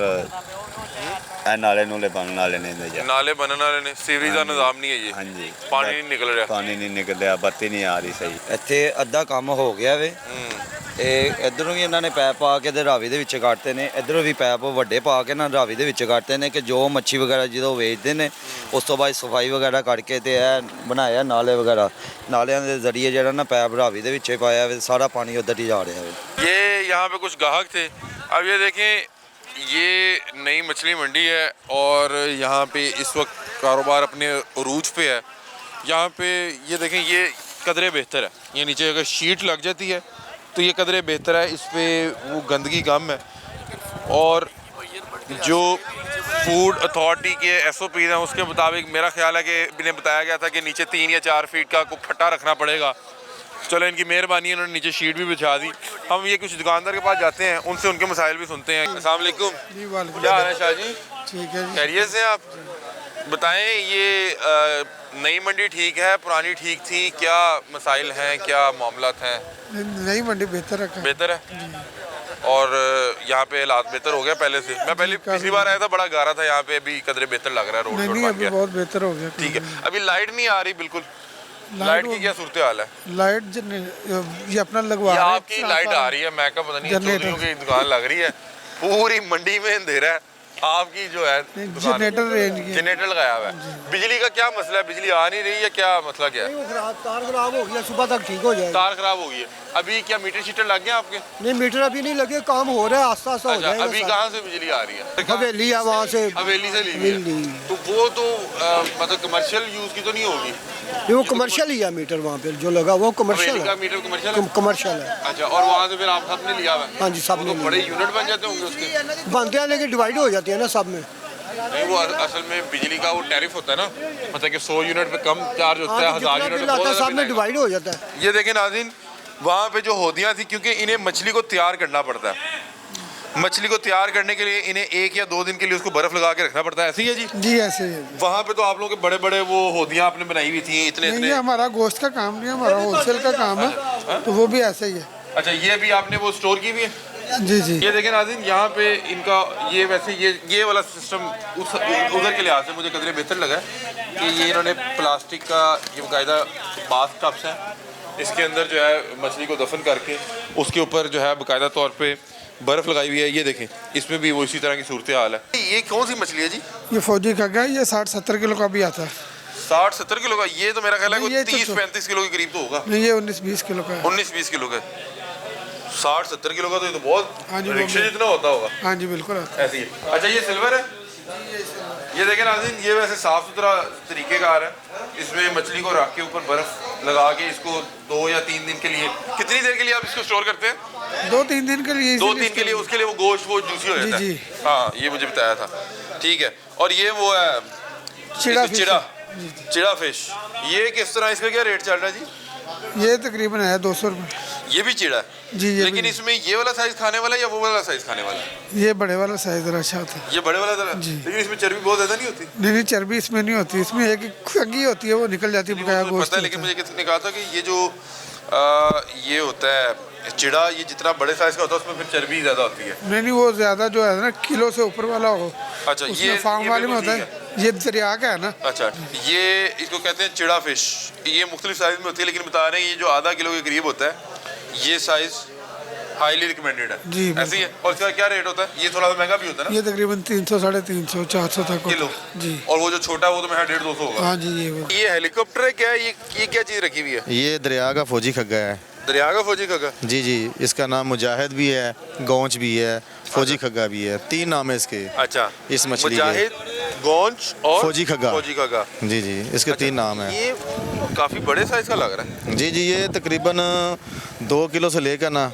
ਇਹ ਨਾਲੇ ਨੂਲੇ ਬਣਨ ਵਾਲੇ ਨੇ ਜੀ। ਨਾਲੇ ਬਣਨ ਵਾਲੇ ਨੇ, ਸੀਵਰੇਜ ਦਾ ਨਿਜ਼ਾਮ ਨਹੀਂ ਹੈ ਜੀ? ਹਾਂਜੀ ਪਾਣੀ ਨਹੀਂ ਨਿਕਲ ਰਿਹਾ? ਪਾਣੀ ਨਹੀਂ ਨਿਕਲ ਰਿਹਾ, ਬੱਤੀ ਨਹੀਂ ਆ ਰਹੀ ਸਹੀ। ਇੱਥੇ ਅੱਧਾ ਕੰਮ ਹੋ ਗਿਆ ਵੇ ਇਹ ਇਧਰੋਂ ਵੀ ਇਹਨਾਂ ਨੇ ਪੈਪ ਪਾ ਕੇ ਤੇ ਰਾਵੀ ਦੇ ਵਿੱਚ ਕੱਢਦੇ ਨੇ, ਇਧਰੋਂ ਵੀ ਪੈਪ ਵੱਡੇ ਪਾ ਕੇ ਨਾ ਰਾਵੀ ਦੇ ਵਿੱਚ ਕੱਢਦੇ ਨੇ ਕਿ ਜੋ ਮੱਛੀ ਵਗੈਰਾ ਜਦੋਂ ਵੇਚਦੇ ਨੇ ਉਸ ਤੋਂ ਬਾਅਦ ਸਫਾਈ ਵਗੈਰਾ ਕਰਕੇ ਤੇ ਇਹ ਬਣਾਇਆ ਨਾਲੇ ਵਗੈਰਾ, ਨਾਲਿਆਂ ਦੇ ਜ਼ਰੀਏ ਜਿਹੜਾ ਨਾ ਪੈਪ ਰਾਵੀ ਦੇ ਵਿੱਚ ਹੀ ਪਾਇਆ ਵੇ, ਸਾਰਾ ਪਾਣੀ ਉਧਰ ही जा रहा है। ये यहाँ पे कुछ ग्राहक थे। अब ये देखें, ये नई मछली मंडी है और यहाँ पे इस वक्त कारोबार अपने उरूज पे है। यहाँ पे ये देखें, ये कदरे बेहतर है, ये नीचे अगर शीट लग जाती है तो ये कदरे बेहतर है, इस पर वो गंदगी कम है। और जो फूड अथॉरिटी के SOP हैं उसके मुताबिक मेरा ख्याल है कि इन्हें बताया गया था कि नीचे 3 या 4 फीट का कोई फट्टा रखना पड़ेगा। चलो, इनकी मेहरबानी है, इन्होंने नीचे शीट भी बिछा दी। हम ये कुछ दुकानदार के पास जाते हैं, उनसे उनके मसाइल भी सुनते हैं। अस्सलाम वालेकुम, क्या हाल है शाह जी? ठीक है, खैरियत से आप बताएं, ये नई मंडी ठीक है, पुरानी ठीक थी, क्या मसाइल हैं, क्या मामलात हैं? नई मंडी बेहतर है। बेहतर है और यहाँ पे हालात बेहतर हो गया पहले से। मैं पहले पिछली बार आया था, बड़ा गारा था यहाँ पे, अभी कदरे बेहतर लग रहा है, रोड नहीं, अभी बहुत बेहतर हो गया। ठीक है, अभी लाइट नहीं आ रही बिल्कुल, लाइट की क्या सूरत हाल है? लाइट ये अपना लगवा रहे हैं। आपकी लाइट आ रही है, मैं क्या पता नहीं, चौधरियों की दुकान लग रही है, पूरी मंडी में अंधेरा है, आपकी जो है जनरेटर रेंज की जनरेटर लगाया हुआ है। बिजली का क्या मसला है, बिजली आ नहीं रही है, क्या मसला क्या है? तार खराब हो गया, सुबह तक ठीक हो जाएगा। तार खराब हो गई है, अभी क्या मीटर शीटर लग गए आपके? नहीं, मीटर अभी नहीं लगे, काम हो रहा है, आस्ता आस्ता हो जाएगा। अभी कहाँ से बिजली आ रही है? हवेली है, वहाँ से हवेली से ली हुई है। तो वो तो मतलब कमर्शियल यूज की तो नहीं होगी? वो कमर्शियल ही है मीटर, वहाँ पे जो लगा वो कमर्शियल का मीटर कमर्शियल है। अच्छा, और वहाँ से फिर आप सबने लिया हुआ है? हाँ जी, सब तो बड़े यूनिट बन जाते होंगे उसके? बनते हैं, लेकिन डिवाइड हो जाती है ना सब में। नहीं, वो असल में बिजली का वो टैरिफ होता है ना, मतलब कि 100 यूनिट पे कम चार्ज होता है, 1000 यूनिट पे सब में डिवाइड हो जाता है। ये देखें नाज़रीन, वहाँ पे जो होदियाँ थी, क्योंकि इन्हें मछली को तैयार करना पड़ता है, मछली को तैयार करने के लिए इन्हें 1 या 2 दिन के लिए उसको बर्फ लगा के रखना पड़ता है। ऐसे ही है जी? जी ऐसे ही है। वहाँ पे तो आप लोगों के बड़े बड़े वो होदियाँ आपने बनाई हुई थी, इतने नहीं, ये हमारा गोश्त का काम नहीं है, हमारा होलसेल का काम है, तो वो भी ऐसे ही है। अच्छा, ये भी आपने वो स्टोर की भी है? जी जी। ये देखें नाज़रीन, यहाँ पे इनका ये वैसे ये वाला सिस्टम उधर के लिहाज से मुझे कदरे बेहतर लगा है कि ये इन्होंने प्लास्टिक का ये बाकायदा बाथ टब्स है, इसके अंदर जो है मछली को दफन करके उसके ऊपर जो है बाकायदा तौर पे बर्फ़ लगाई हुई है। ये देखें, इसमें भी वो इसी तरह की सूरत हाल है। ये कौन सी मछली है जी? ये फौजी खग्गा, ये 60-70 किलो का भी आता है। 60-70 किलो का? ये तो मेरा ख्याल है कोई 30-35 किलो के करीब तो होगा। नहीं, ये 19-20 किलो का है। 19-20 किलो का? 60-70 किलो का तो ये तो बहुत रिक्शे जितना होता होगा। हाँ जी, बिल्कुल ऐसे ही। अच्छा, ये सिल्वर है? ये देखें नाज़रीन, ये वैसे साफ़ सुथरा तरीक़ेकार है, इसमें मछली को रख के ऊपर बर्फ़ लगा के इसको 2 या 3 दिन के लिए, कितनी देर के लिए आप इसको स्टोर करते हैं? 2-3 दिन के लिए। 2-3 के लिए, उसके लिए वो गोश्त वो जूसी हो जाता है। हाँ, ये मुझे बताया था। ठीक है, और ये वो है चिड़ा फिश, ये किस तरह, इसका क्या रेट चल रहा है जी? ये तकरीबन है 200 रुपये। ये भी चिड़ा है जी? ये लेकिन इसमें ये वाला साइज खाने वाला है या वो वाला साइज खाने वाला है? ये बड़े वाला साइज जरा अच्छा होता है। ये बड़े वाला जरा जी। लेकिन इसमें चर्बी बहुत ज़्यादा नहीं होती? नहीं, चर्बी इसमें नहीं होती, इसमें एक खग्गी होती है, वो निकल जाती है, बकाया गोश्त। पता है, लेकिन मुझे किसी ने कहा था कि ये जो ये होता है चिड़ा, ये जितना बड़े साइज का होता है उसमें फिर चर्बी ज़्यादा होती है। नहीं, वो ज़्यादा जो है ना किलो से ऊपर वाला हो। अच्छा, ये फार्म वाले में होता है, ये दरिया का है ना। अच्छा, ये इसको कहते हैं चिड़ा फिश, ये मुख्तलिफ साइज में होती है, लेकिन बता रहे हैं ये जो आधा किलो के करीब होता है, ये साइज हाईली रिकमेंडेड है जी। ऐसे ही है। और इसका क्या रेट होता है? ये थोड़ा सा महंगा भी होता है ना? ये तकरीबन 300-350 400 तक किलो जी। और वो जो छोटा है वो तो मेरा 150-200 होगा। हाँ जी। ये हेलीकॉप्टर है क्या? ये क्या चीज़ रखी हुई है? ये दरिया का फौजी खग्गा है। दरिया का फौजी खग्गा? जी जी, इसका नाम मुजाहिद भी है, गौंच भी है, फौजी खग्गा भी है, 3 नाम है इसके। अच्छा, इस मछली मुजाहिद, गौंच और फौजी खग्गा। फौजी खग्गा, जी जी, इसके 3 नाम है। ये काफ़ी बड़े साइज का लग रहा है। जी जी, ये तकरीबन 2 किलो से लेकर ना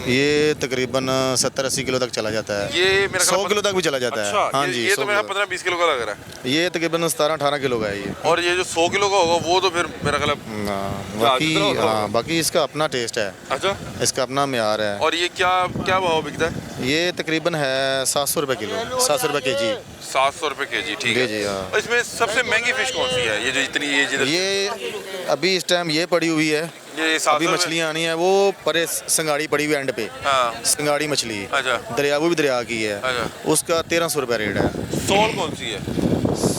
ये तकरीबन 70-80 किलो तक चला जाता है। ये मेरा 100 किलो तक भी चला जाता अच्छा, है। हाँ जी, ये तो मेरा 15-20 किलो का लग रहा है। ये तकरीबन 17-18 किलो का है ये। और ये जो 100 किलो का होगा वो तो फिर मेरा ख्याल बाकी हाँ, बाकी इसका अपना टेस्ट है। अच्छा, इसका अपना म्यार है। और ये क्या भाव बिकता है? ये तकरीबन है 700 रुपये किलो, 700 रुपये केजी। 700 रुपये केजी, ठीक है जी हाँ। और इसमें सबसे महंगी फिश कौन सी है? ये जो इतनी ये अभी इस टाइम ये पड़ी हुई है, ये अभी मछलियाँ आनी है, वो परे संगाड़ी पड़ी हुई एंड पे। हाँ, संगाड़ी मछली। अच्छा, दरिया, वो भी दरिया की है। अच्छा, उसका 1300 रुपये रेट है। सोल कौन सी है?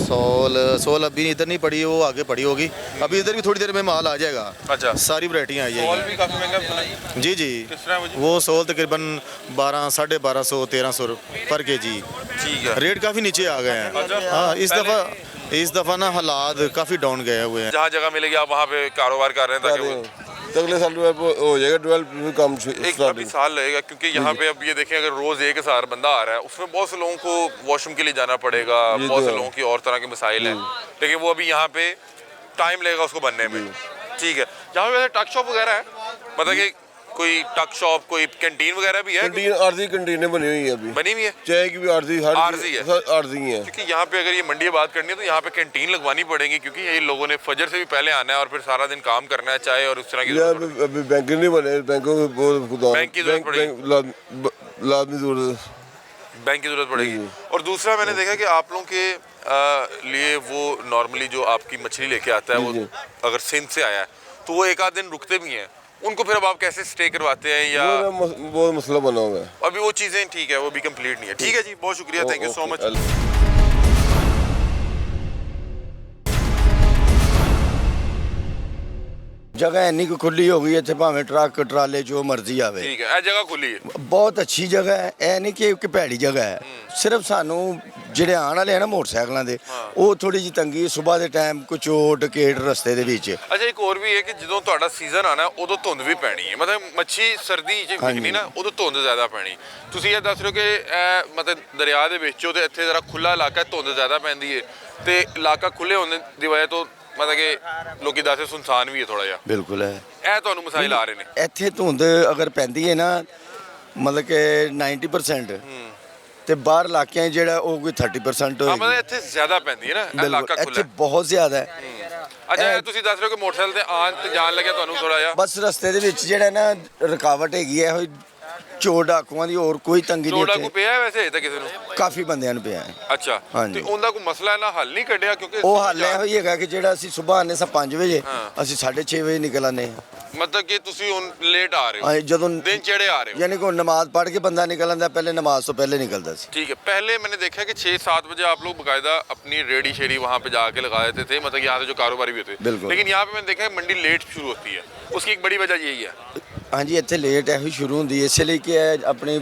सोल अभी इधर नहीं पड़ी, वो आगे पड़ी होगी। अभी इधर भी थोड़ी देर में माल आ जाएगा। अच्छा, सारी वैरायटियाँ आई सोल हैं। भी काफ़ी महंगा सुना है। जी जी, किस तरह मुझे? वो सोल तकरीबन 1200, 1250, 1300 पर केजी। ठीक है। रेट काफ़ी नीचे आ गए हैं। अच्छा। हाँ, पहले- इस दफ़ा ना हालात काफ़ी डाउन गए हुए हैं। जहाँ जगह मिलेगी आप वहाँ पे कारोबार कर रहे हैं ताकि वो अगले साल हो जाएगा 12 काम एक अभी साल लगेगा, क्योंकि यहाँ पे अब ये देखें अगर रोज 1000 बंदा आ रहा है उसमें बहुत से लोगों को वॉशरूम के लिए जाना पड़ेगा, बहुत से लोगों की और तरह के मसाइल हैं, लेकिन वो अभी यहाँ पे टाइम लगेगा उसको बनने में। ठीक है। यहाँ पे वैसे टक शॉप वगैरह है, मतलब कि कोई टक शॉप, कोई कैंटीन वगैरह भी है? कैंटीन आरजी कैंटीनें बनी हुई है अभी, बनी हुई है, चाय की भी आरजी, हर आरजी है। आरजी है। क्योंकि यहाँ पे अगर ये मंडी बात करनी है तो यहाँ पे कैंटीन लगवानी पड़ेगी, क्योंकि ये लोगों ने फजर से भी पहले आना है और फिर सारा दिन काम करना है, चाय और उस तरह की यार अभी बैंक नहीं बने, बैंकों में बहुत खुदा बैंक की जरूरत पड़ेगी। लाजमी जरूरत, बैंक की जरूरत पड़ेगी। और दूसरा मैंने देखा कि आप लोगों के लिए वो नॉर्मली जो आपकी मछली लेके आता है वो अगर सिंध से आया है तो वो एक आध दिन रुकते भी हैं, उनको फिर अब आप कैसे स्टे करवाते हैं या वो मसला बना हुआ है अभी वो चीज़ें? ठीक है, वो भी कंप्लीट नहीं है। ठीक है जी, बहुत शुक्रिया, थैंक यू सो मच। जगह इन्नी को खुली हो गई है, भावें ट्रक ट्राले जो मर्जी आवे। ठीक है, जगह खुली है, बहुत अच्छी जगह है, ਇਹ ਨਹੀਂ ਕਿ ਭੈੜੀ ਜਗ੍ਹਾ ਹੈ। ਸਿਰਫ ਸਾਨੂੰ ਜਿਹੜੇ ਆਉਣ ਵਾਲੇ ਆ ਨਾ ਮੋਟਰਸਾਈਕਲਾਂ ਦੇ, ਉਹ ਥੋੜੀ ਜਿਹੀ ਤੰਗੀ ਸਵੇਰ ਦੇ ਟਾਈਮ ਕੋਈ ਚੋਟ ਕੇਟ ਰਸਤੇ ਦੇ ਵਿੱਚ। ਅੱਛਾ, ਇੱਕ ਹੋਰ ਵੀ ਹੈ ਕਿ ਜਦੋਂ ਤੁਹਾਡਾ ਸੀਜ਼ਨ ਆਣਾ ਉਦੋਂ ਧੁੰਦ ਵੀ ਪੈਣੀ ਹੈ, ਮਤਲਬ ਮੱਛੀ ਸਰਦੀ 'ਚ ਵਿਕਣੀ ਨਾ, ਉਦੋਂ ਧੁੰਦ ਜ਼ਿਆਦਾ ਪੈਣੀ। ਤੁਸੀਂ ਇਹ ਦੱਸ ਰਹੇ ਹੋ ਕਿ ਇਹ ਮਤਲਬ ਦਰਿਆ ਦੇ ਵਿੱਚੋਂ ਤੇ ਇੱਥੇ ਜ਼ਰਾ ਖੁੱਲਾ ਇਲਾਕਾ, ਧੁੰਦ ਜ਼ਿਆਦਾ ਪੈਂਦੀ ਹੈ ਤੇ ਇਲਾਕਾ ਖੁੱਲੇ ਹੋਣ ਦੀ ਵਜ੍ਹਾ ਤੋਂ मतलब कि लोग दासे सुनसान भी है थोड़ा जिहा। बिल्कुल है, ਇਹ ਤੁਹਾਨੂੰ ਮਸਾਇਲ ਆ ਰਹੇ ਨੇ ਇੱਥੇ ਧੁੰਦ ਅਗਰ ਪੈਂਦੀ ਹੈ ਨਾ, ਮਤਲਬ ਕਿ 90% ਤੇ ਬਾਹਰ ਇਲਾਕਿਆਂ 'ਚ ਜਿਹੜਾ ਉਹ ਕੋਈ 30% ਹਾਂ, ਹੋਏਗੀ। ਮਤਲਬ ਇੱਥੇ ਜ਼ਿਆਦਾ ਪੈਂਦੀ ਹੈ ਨਾ, ਇਹ ਇਲਾਕਾ ਬਿਲਕੁਲ, ਖੁੱਲਾ ਇੱਥੇ ਬਹੁਤ ਜ਼ਿਆਦਾ ਹੈ। ਅੱਛਾ, ਤੁਸੀਂ ਦੱਸ ਰਹੇ ਹੋ ਕਿ ਮੋਟਰਸਾਈਕਲ ਤੇ ਆਉਣ ਤੇ ਜਾਣ ਲੱਗਿਆ ਤੁਹਾਨੂੰ ਥੋੜਾ ਜਿਹਾ ਬਸ ਰਸਤੇ ਦੇ ਵਿੱਚ ਜਿਹੜਾ ਨਾ ਰੁਕਾਵਟ ਹੈਗੀ ਹੈ, ਇਹੋ ਚੋਰ ਡਾਕੂਆਂ ਦੀ, ਹੋਰ ਕੋਈ ਤੰਗੀ ਨਹੀਂ ਚੋੜਾ ਕੋ ਇੱਥੇ। ਪਿਆ ਹੈ ਵੈਸੇ ਤਾਂ ਕਿਸੇ ਨੂੰ? ਕਾਫੀ ਬੰਦਿਆਂ ਨੂੰ ਪਿਆ ਹੈ। ਅੱਛਾ, ਹਾਂਜੀ। ਤੇ ਉਹਦਾ ਕੋਈ ਮਸਲਾ ਇਹਨਾਂ ਹੱਲ ਨਹੀਂ ਕੱਢਿਆ? ਕਿਉਂਕਿ ਉਹ ਹੱਲ ਇਹੋ ਹੀ ਹੈਗਾ ਕਿ ਜਿਹੜਾ ਅਸੀਂ ਸਵੇਰ ਆਨੇ ਸਾਂ 5 ਵਜੇ, ਅਸੀਂ 6:30 ਵਜੇ ਨਿਕਲ ਆਨੇ ਹਾਂ। ਮਤਲਬ ਕਿ ਤੁਸੀਂ ਹੁਣ ਲੇਟ ਆ ਰਹੇ ਹੋ, ਹਾਂ, ਜਦੋਂ ਦਿਨ ਚੜੇ ਆ ਰਹੇ ਹੋ। यानी कि नमाज पढ़ के बंदा निकल आंदा, पहले नमाज तो पहले निकलता सी। ठीक है, पहले मैंने देखा कि 6-7 बजे आप लोग बाकायदा अपनी रेडी शेडी वहाँ पे जाके लगा देते थे, मतलब यहाँ से जो कारोबारी भी होते थे। बिल्कुल। लेकिन यहाँ पे मैंने देखा है मंडी लेट शुरू होती है, उसकी एक बड़ी वजह यही है। हाँ जी, इतने लेट है शुरू होंगी इसलिए कि अपने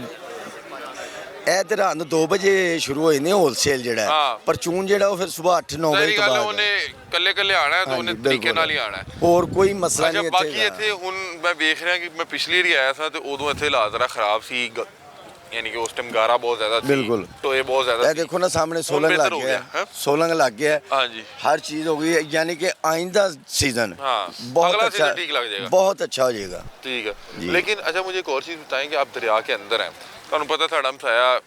ਤੇ ਰਾਤ ਨੂੰ 2 ਵਜੇ ਸ਼ੁਰੂ ਹੋ ਜਾਂਦੇ ਹੋਲਸੇਲ ਜਿਹੜਾ ਹਾਂ। ਪਰ ਚੂਨ ਜਿਹੜਾ ਉਹ ਫਿਰ ਸਵੇਰ 8-9 ਵਜੇ ਸਹੀ ਤੋਂ ਗੱਲ ਹੈ, ਬਾਅਦ ਉਹਨੇ ਕੱਲੇ ਆਣਾ ਹੈ ਤਾਂ ਉਹਨੇ ਤਰੀਕੇ ਨਾਲ ਹੀ ਆਣਾ ਹੈ। ਹੋਰ ਕੋਈ ਮਸਲਾ ਅੱਛਾ, ਨਹੀਂ ਬਾਕੀ ਇੱਥੇ ਹੁਣ ਮੈਂ ਵੇਖ ਰਿਹਾ ਕਿ ਮੈਂ ਪਿਛਲੀ ਵਾਰੀ ਆਇਆ ਸਾਂ ਤੇ ਉਦੋਂ ਇੱਥੇ ਹਾਲਾਤ ਜ਼ਰਾ ਖਰਾਬ ਸੀ, ਯਾਨੀ ਕਿ ਉਸ ਟਾਈਮ ਗਾਰਾ ਬਹੁਤ ਜ਼ਿਆਦਾ ਸੀ, ਬਿਲਕੁਲ। ਟੋਏ ਬਹੁਤ ਜ਼ਿਆਦਾ ਇਹ ਸੀ। ਦੇਖੋ ਨਾ ਸਾਹਮਣੇ ਸੋਲੰਗ ਬਿਹਤਰ ਲੱਗ ਹੋ ਗਿਆ ਗਿਆ, ਹੈ, ਹੈਂ? ਸੋਲੰਗ ਲੱਗ ਗਿਆ ਹੈ। ਹਾਂਜੀ, हर चीज़ हो गई है, यानी कि आइंदा सीजन हाँ, बहुत अगला अच्छा, सीजन ठीक लग जाएगा। बहुत अच्छा हो जाएगा। ठीक है। जी। लेकिन अच्छा मुझे एक और चीज़ बताएं कि आप दरिया के अंदर हैं, ਤੁਹਾਨੂੰ ਪਤਾ ਸਾਡਾ ਮਸਾਇਆ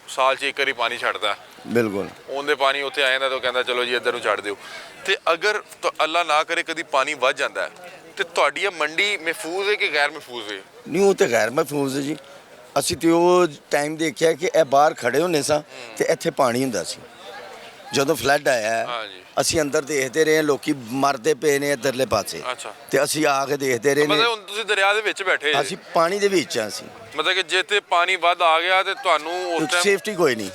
ਸਾਲ 'ਚ ਇੱਕ ਵਾਰੀ ਪਾਣੀ ਛੱਡਦਾ, बिल्कुल। ਉਹਦੇ ਪਾਣੀ ਉੱਥੇ ਆ ਜਾਂਦਾ ਤਾਂ ਕਹਿੰਦਾ ਚਲੋ ਜੀ ਇੱਧਰ ਨੂੰ ਛੱਡ ਦਿਓ, ਤੇ ਅਗਰ ਅੱਲਾ ਨਾ ਕਰੇ ਕਦੀ ਪਾਣੀ ਵੱਧ ਜਾਂਦਾ ਹੈ ਤੇ ਤੁਹਾਡੀ ਇਹ ਮੰਡੀ ਮਹਿਫੂਜ਼ ਹੈ ਕਿ ਗੈਰ ਮਹਿਫੂਜ਼ ਹੈ? ਨਹੀਂ, ਉਹ ਤੇ ਗੈਰ ਮਹਿਫੂਜ਼ ਹੈ ਜੀ। ਅਸੀਂ ਤੇ ਉਹ ਟਾਈਮ ਦੇਖਿਆ ਕਿ ਇਹ ਬਾਹਰ ਖੜੇ ਹੁੰਦੇ ਸਾਂ ਤੇ ਇੱਥੇ ਪਾਣੀ ਹੁੰਦਾ ਸੀ। ਜਦੋਂ ਫਲੱਡ ਆਇਆ ਹਾਂਜੀ। ਅਸੀਂ ਅੰਦਰ ਦੇਖਦੇ ਰਹੇ, ਲੋਕੀ ਮਰਦੇ ਪਏ ਨੇ ਇੱਧਰਲੇ ਪਾਸੇ, ਅੱਛਾ, ਤੇ ਅਸੀਂ ਆ ਕੇ ਦੇਖਦੇ ਰਹੇ ਨੇ। ਮਤਲਬ ਹੁਣ ਤੁਸੀਂ ਦਰਿਆ ਦੇ ਵਿੱਚ ਬੈਠੇ ਜੇ। ਅਸੀਂ ਪਾਣੀ ਦੇ ਵਿੱਚ ਆ, ਅਸੀਂ ਮਤਲਬ ਕਿ ਜੇ ਤੇ ਪਾਣੀ ਵੱਧ ਆ ਗਿਆ ਤੇ ਤੁਹਾਨੂੰ ਉਸ ਟਾਈਮ ਸੇਫਟੀ ਕੋਈ ਨਹੀਂ।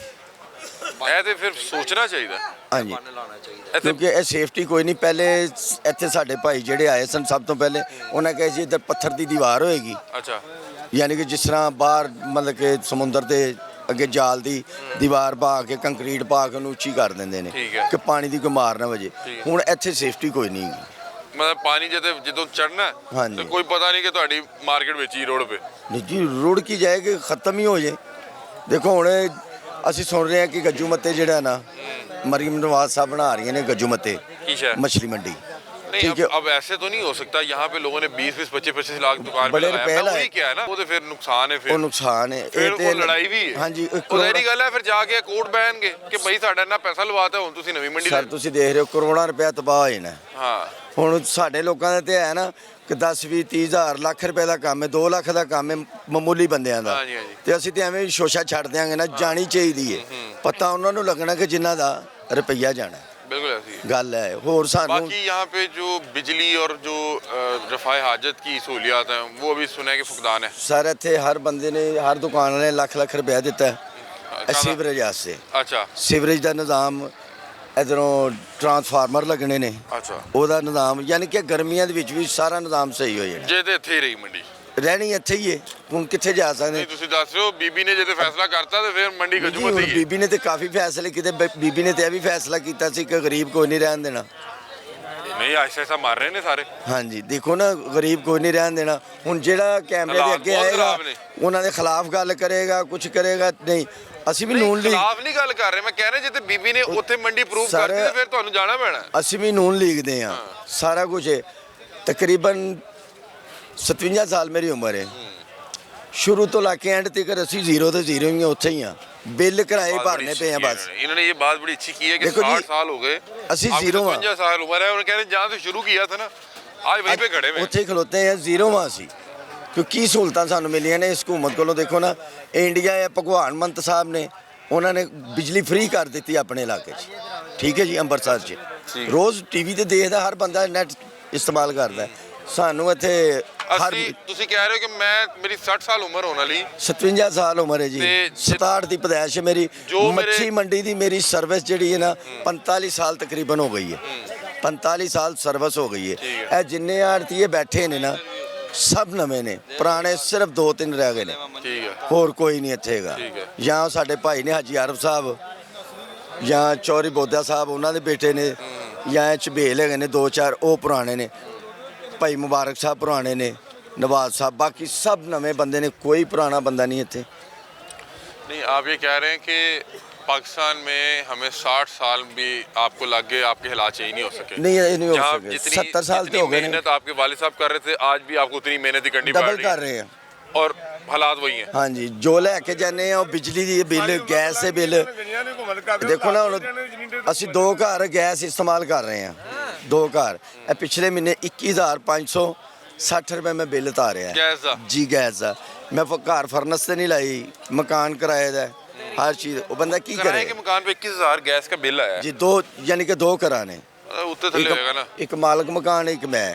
ਇਹ ਤੇ ਫਿਰ ਸੋਚਣਾ ਚਾਹੀਦਾ ਹਾਂਜੀ, ਇੱਥੇ। ਕਿਉਂਕਿ ਇਹ ਸੇਫਟੀ ਕੋਈ ਨਹੀਂ। ਪਹਿਲੇ ਇੱਥੇ ਸਾਡੇ ਭਾਈ ਜਿਹੜੇ ਆਏ ਸਨ ਸਭ ਤੋਂ ਪਹਿਲੇ, ਉਹਨਾਂ ਕਹੇ ਸੀ ਇੱਧਰ ਪੱਥਰ ਦੀ ਦੀਵਾਰ ਹੋਏਗੀ, ਅੱਛਾ, ਯਾਨੀ ਕਿ ਜਿਸ ਤਰ੍ਹਾਂ ਬਾਹਰ ਮਤਲਬ ਕਿ ਸਮੁੰਦਰ ਦੇ ਅੱਗੇ ਜਾਲ ਦੀ ਦੀਵਾਰ ਪਾ ਕੇ ਕੰਕਰੀਟ ਪਾ ਕੇ ਉਹਨੂੰ ਉੱਚੀ ਕਰ ਦਿੰਦੇ ਨੇ ਠੀਕ ਹੈ। ਕਿ ਪਾਣੀ ਦੀ ਕੋਈ ਮਾਰ ਨਾ ਵਜੇ। ਠੀਕ ਹੈ। ਹੁਣ ਇੱਥੇ ਸੇਫਟੀ ਕੋਈ ਨਹੀਂ ਹੈਗੀ। ਮਤਲਬ ਪਾਣੀ ਜਦੋਂ ਚੜਨਾ ਹਾਂਜੀ। ਤੇ ਕੋਈ ਪਤਾ ਨਹੀਂ ਕਿ ਤੁਹਾਡੀ ਮਾਰਕੀਟ ਵਿੱਚ ਹੀ ਰੋਡ ਪੇ। ਨਹੀਂ ਜੀ, ਰੁੜ ਕੀ ਜਾਏਗੀ, ਖਤਮ ਹੀ ਹੋ ਜਾਏ। ਦੇਖੋ ਹੁਣ ਅਸੀਂ ਸੁਣ ਰਹੇ ਹਾਂ ਕਿ ਗੱਜੂ ਮੱਤੇ ਜਿਹੜਾ ਨਾ मरीम नवाज साहब बना रही है गज्जू मत्ते मछली मंडी। नहीं, अब ऐसे तो नहीं हो सकता। यहाँ पे लोगों ने 20-20, 25-25 लाख दुकान बड़े पे रुपए लगाया, क्या है ना, वो तो फिर नुकसान है। फिर वो नुकसान है, फिर वो लड़ाई भी है। हाँ जी, ਉਹਦੀ ਗੱਲ ਹੈ ਫਿਰ ਜਾ ਕੇ ਕੋਰਟ ਬਹਿਣਗੇ ਕਿ ਭਾਈ ਸਾਡਾ ਇੰਨਾ ਪੈਸਾ ਲਵਾਤਾ, ਹੁਣ ਤੁਸੀਂ ਨਵੀਂ ਮੰਡੀ ਸਰ ਤੁਸੀਂ ਦੇਖ ਰਹੇ ਹੋ ਕਰੋੜਾਂ ਰੁਪਇਆ ਤਬਾਹ ਹੋ ਜਾਣਾ। ਹਾਂ, ਹੁਣ ਸਾਡੇ ਲੋਕਾਂ ਦਾ ਤੇ ਹੈ ਨਾ ਕਿ 10-20-30 ਹਜ਼ਾਰ ਲੱਖ ਰੁਪਏ ਦਾ ਕੰਮ ਹੈ, 2 ਲੱਖ ਦਾ ਕੰਮ ਹੈ ਮਾਮੂਲੀ ਬੰਦਿਆਂ ਦਾ, ਤੇ ਅਸੀਂ ਤੇ ਐਵੇਂ ਸ਼ੋਸ਼ਾ ਛੱਡ ਦਿਆਂਗੇ ਨਾ। ਜਾਣੀ ਚਾਹੀਦੀ ਹੈ, ਪਤਾ ਉਹਨਾਂ ਨੂੰ ਲੱਗਣਾ ਕਿ ਜਿਨ੍ਹਾਂ ਦਾ ਰੁਪਈਆ ਜਾਣਾ। बिल्कुल ऐसी गल है। और सानू बाकी यहाँ पे जो बिजली और जो रफाए हाजत की सहूलियात हैं वो अभी सुना है कि फुकदान है। सर इतने हर बंदे ने, हर दुकान ने लाख लाख रुपया दिता है सीवरेज वास्ते। अच्छा, सीवरेज का निज़ाम ਇਧਰੋਂ ਟਰਾਂਸਫਾਰਮਰ ਲੱਗਣੇ ਨੇ, ਅੱਛਾ ਉਹਦਾ ਨਿਜ਼ਾਮ ਯਾਨੀ ਕਿ ਗਰਮੀਆਂ ਦੇ ਵਿੱਚ ਵੀ ਸਾਰਾ ਨਿਜ਼ਾਮ ਸਹੀ ਹੋ ਜਾਣਾ। ਜੇ ਤੇ ਇੱਥੇ ਹੀ ਰਹੀ ਮੰਡੀ ਰਹਿਣੀ ਇੱਥੇ ਹੀ ਹੈ, ਹੁਣ ਕਿੱਥੇ ਜਾ ਸਕਦੇ। ਨਹੀਂ ਤੁਸੀਂ ਦੱਸ ਰਹੇ ਹੋ ਬੀਬੀ ਨੇ ਜੇ ਤੇ ਫੈਸਲਾ ਕਰਤਾ ਤੇ ਫਿਰ ਮੰਡੀ ਜੀ, ਗਜੂਮਤ ਹੁਣ ਹੀ ਹੈ। ਬੀਬੀ ਨੇ ਤੇ ਕਾਫੀ ਫੈਸਲੇ ਕੀਤੇ, ਬੀਬੀ ਨੇ ਤੇ ਇਹ ਵੀ ਫੈਸਲਾ ਕੀਤਾ ਸੀ ਕਿ ਗਰੀਬ ਕੋਈ ਨਹੀਂ ਰਹਿਣ ਦੇਣਾ। ਨਹੀਂ ਐਸਾ ਮਾਰ ਰਹੇ ਨੇ ਸਾਰੇ। ਹਾਂਜੀ ਦੇਖੋ ਨਾ, ਗਰੀਬ ਕੋਈ ਨਹੀਂ ਰਹਿਣ ਦੇਣਾ। ਹੁਣ ਜਿਹੜਾ ਕੈਮਰੇ ਦੇ ਅੱਗੇ ਬਹੁਤ ਆਏਗਾ ਖਰਾਬ ਨੇ। ਉਹਨਾਂ ਦੇ ਖਿਲਾਫ ਗੱਲ ਕਰੇਗਾ, ਕੁਝ ਕਰੇਗਾ। ਨਹੀਂ, ਅਸੀਂ ਵੀ ਨੂਨ ਲੀਗ, ਖਿਲਾਫ ਨਹੀਂ ਗੱਲ ਕਰ ਰਹੇ, ਮੈਂ ਕਹਿ ਰਿਹਾ ਜੇ ਤੇ ਬੀਬੀ ਨੇ ਉੱਥੇ ਮੰਡੀ ਪ੍ਰੂਵ ਕਰਤੀ ਤੇ ਫਿਰ ਤੁਹਾਨੂੰ ਜਾਣਾ ਪੈਣਾ। ਅਸੀਂ ਵੀ ਨੂਨ ਲੀਗ ਦੇ ਆ, ਸਾਰਾ ਕੁਝ ਹੈ। ਤਕਰੀਬਨ 57 ਸਾਲ ਮੇਰੀ ਉਮਰ ਹੈ। ਸ਼ੁਰੂ ਤੋਂ ਲਾ ਕੇ ਐਂਡ ਤੱਕ ਅਸੀਂ ਜ਼ੀਰੋ ਤੇ ਜ਼ੀਰੋ ਹੀ ਆ, ਉੱਥੇ ਹੀ ਆ। ਬਿੱਲ ਕਿਰਾਏ ਭਰਨੇ ਪਏ ਆ ਬਸ। इन्होंने ये बात बड़ी अच्छी की है कि देखो जी, 60 साल हो गए, ਅਸੀਂ आपकी zero 55 साल उम्र है, उन्होंने कह रहे जहाँ से शुरू किया था ना आज वहीं पे खड़े हुए हैं। ਉੱਥੇ ਹੀ ਖਲੋਤੇ ਆ, ਜ਼ੀਰੋ ਆ ਅਸੀਂ। ਕਿਉਂਕਿ ਕੀ ਸਹੂਲਤਾਂ ਸਾਨੂੰ ਮਿਲੀਆਂ ਨੇ ਇਸ ਹਕੂਮਤ ਕੋਲੋਂ। ਦੇਖੋ ਨਾ, ਇੰਡੀਆ ਹੈ, ਭਗਵਾਨ ਮੰਤ ਸਾਹਿਬ ਨੇ ਉਹਨਾਂ ਨੇ ਬਿਜਲੀ ਫ੍ਰੀ ਕਰ ਦਿੱਤੀ ਆਪਣੇ ਇਲਾਕੇ 'ਚ। ਠੀਕ ਹੈ ਜੀ, ਅੰਮ੍ਰਿਤਸਰ 'ਚ ਰੋਜ਼ ਟੀਵੀ ਤੇ ਦੇਖਦਾ ਹਰ ਬੰਦਾ, ਨੈਟ ਇਸਤੇਮਾਲ ਕਰਦਾ। ਸਾਨੂੰ ਇੱਥੇ ਹਰ ਤੁਸੀਂ ਕਹਿ ਰਹੇ ਹੋ ਕਿ ਮੈਂ ਮੇਰੀ 60 ਸਾਲ ਉਮਰ ਹੋਣ ਵਾਲੀ 57 ਸਾਲ ਉਮਰ ਹੈ ਜੀ, ਤੇ 67 ਦੀ ਪੈਦਾਇਸ਼ ਹੈ ਮੇਰੀ। ਜੋ ਮੇਰੇ- ਮੱਛੀ ਮੰਡੀ ਦੀ ਮੇਰੀ ਸਰਵਿਸ ਜਿਹੜੀ ਹੈ ਨਾ 45 ਸਾਲ ਤਕਰੀਬਨ ਹੋ ਗਈ ਹੈ। 45 ਸਾਲ ਸਰਵਿਸ ਹੋ ਗਈ ਹੈ। ਇਹ ਜਿੰਨੇ ਆੜਤੀਏ ਬੈਠੇ ਨੇ ਨਾ ਸਭ ਨਵੇਂ ਨੇ, ਪੁਰਾਣੇ ਸਿਰਫ 2-3 ਰਹਿ ਗਏ ਨੇ। ਠੀਕ ਹੈ, ਹੋਰ ਕੋਈ ਨਹੀਂ ਇੱਥੇ ਹੈਗਾ। ਠੀਕ ਹੈ। ਜਾਂ ਸਾਡੇ ਭਾਈ ਨੇ ਹਾਜੀ ਆਰਫ ਸਾਹਿਬ, ਜਾਂ ਚੌਰੀ ਬੋਧਾ ਸਾਹਿਬ ਉਹਨਾਂ ਦੇ ਬੇਟੇ ਨੇ, ਜਾਂ ਇਹ ਝਬੇਲ ਹੈਗੇ ਨੇ 2-4, ਉਹ ਪੁਰਾਣੇ ਨੇ। ਭਾਈ ਮੁਬਾਰਕ ਸਾਹਿਬ ਪੁਰਾਣੇ ਨੇ, नवाज साहब, बाकी सब नवे बंदे ने, कोई पुराना बंदा नहीं इतने। नहीं आप ये कह रहे हैं कि पाकिस्तान में हमें 60 साल भी आपको लग गए, आपके हालात चेंज नहीं हो सके। नहीं, ये नहीं हो जहाँ सके। जितनी 70 साल जितनी तो हो गए मेहनत आपके वालिद साहब कर रहे थे, आज भी आपको उतनी मेहनत ही करनी पड़ डबल रही कर रहे हैं। और हालात वही हैं। हाँ जी, जो लैके जाने और बिजली दी बिल, गैस से बिल। देखो ना, ਅਸੀਂ 2 ਘਰ ਗੈਸ ਇਸਤੇਮਾਲ ਕਰ ਰਹੇ ਹਾਂ। 2 ਘਰ ਇਹ ਪਿਛਲੇ ਮਹੀਨੇ 21,560 ਰੁਪਏ ਮੈਂ ਬਿੱਲ ਤਾਰਿਆ ਗੈਸ ਦਾ? ਜੀ, ਗੈਸ ਦਾ। ਮੈਂ ਘਰ ਫਰਨਸ ਤੇ ਨਹੀਂ ਲਾਈ, ਮਕਾਨ ਕਿਰਾਏ ਦਾ, ਹਰ ਚੀਜ਼। ਉਹ ਬੰਦਾ ਕੀ किराए ਕਰੇ के मकान पे 21,000 गैस का बिल आया है। ਜੀ। 2 ਯਾਨੀ ਕਿ 2 ਘਰਾਂ ਨੇ, उत्ते थल्ले होएगा ना ਇੱਕ ਮਾਲਕ ਮਕਾਨ, ਇੱਕ ਮੈਂ।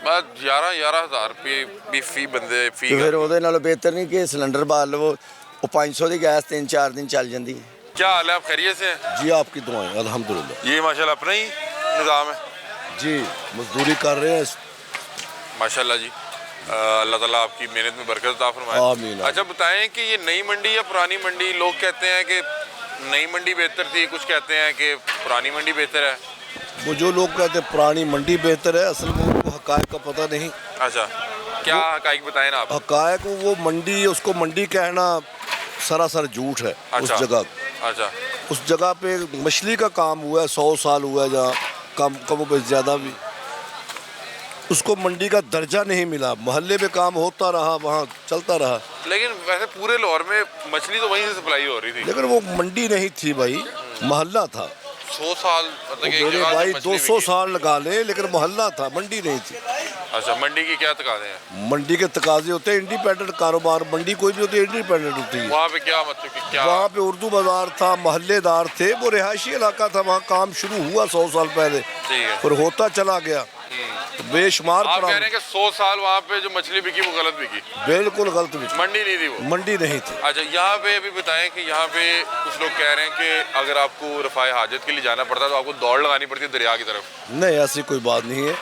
बस 11,000 रुपये भी फी बंदे फी ਤੇ ਫਿਰ ਉਹਦੇ ਨਾਲੋਂ ਬਿਹਤਰ ਨਹੀਂ ਕਿ ਸਿਲੰਡਰ ਬਾਲ ਲਵੋ। ਉਹ 500 ਦੀ ਗੈਸ 3-4 दिन ਚੱਲ ਜਾਂਦੀ ਹੈ। क्या हाल है, आप खैरियत से हैं? जी आपकी दुआएं अल्हम्दुलिल्लाह। ये माशाल्लाह अपना ही निज़ाम है जी मजदूरी कर रहे हैं। माशाल्लाह जी। अल्लाह ताला आपकी मेहनत में बरकत अता फरमाए। आमीन। अच्छा बताएं कि ये नई मंडी या पुरानी मंडी? लोग कहते हैं कि नई मंडी बेहतर थी, कुछ कहते हैं कि पुरानी मंडी बेहतर है। वो जो लोग कहते हैं पुरानी मंडी बेहतर है, असल में उनको हकायक का पता नहीं। अच्छा क्या हकाइक बताएं ना आप। हकायक वो मंडी, उसको मंडी कहना सरासर झूठ है। अच्छा। उस जगह अच्छा उस जगह पे मछली का काम हुआ है, 100 साल हुआ है, जहाँ कम ज़्यादा भी उसको मंडी का दर्जा नहीं मिला। मोहल्ले में काम होता रहा, वहाँ चलता रहा, लेकिन वैसे पूरे लाहौर में मछली तो वहीं से सप्लाई हो रही थी। लेकिन वो मंडी नहीं थी भाई, मोहल्ला था। 100 साल मतलब कि एक मेरे जगह से भाई मछली 200 बिकी। साल लगा ले, लेकिन मोहल्ला था, मंडी नहीं थी। अच्छा मंडी की क्या तकाजे हैं? मंडी के तकाजे होते हैं इंडिपेंडेंट कारोबार। मंडी कोई भी होती है इंडिपेंडेंट होती है। वहाँ पे क्या मतलब कि क्या वहाँ पे उर्दू बाजार था, मोहल्लेदार थे, वो रिहायशी इलाका था, वहाँ काम शुरू हुआ 100 साल पहले, ठीक है। फिर होता चला गया। बेशुमार आप कह पुराने- रहे हैं कि 100 साल वहाँ पे जो मछली बिकी वो गलत बिकी, बिल्कुल गलत भी, मंडी नहीं थी वो। मंडी नहीं थी। अच्छा यहाँ पे अभी बताएं कि यहाँ पे कुछ लोग कह रहे हैं कि अगर आपको रफ़ाए हाजत के लिए जाना पड़ता है तो आपको दौड़ लगानी पड़ती है दरिया की तरफ। नहीं, ऐसी कोई बात नहीं है।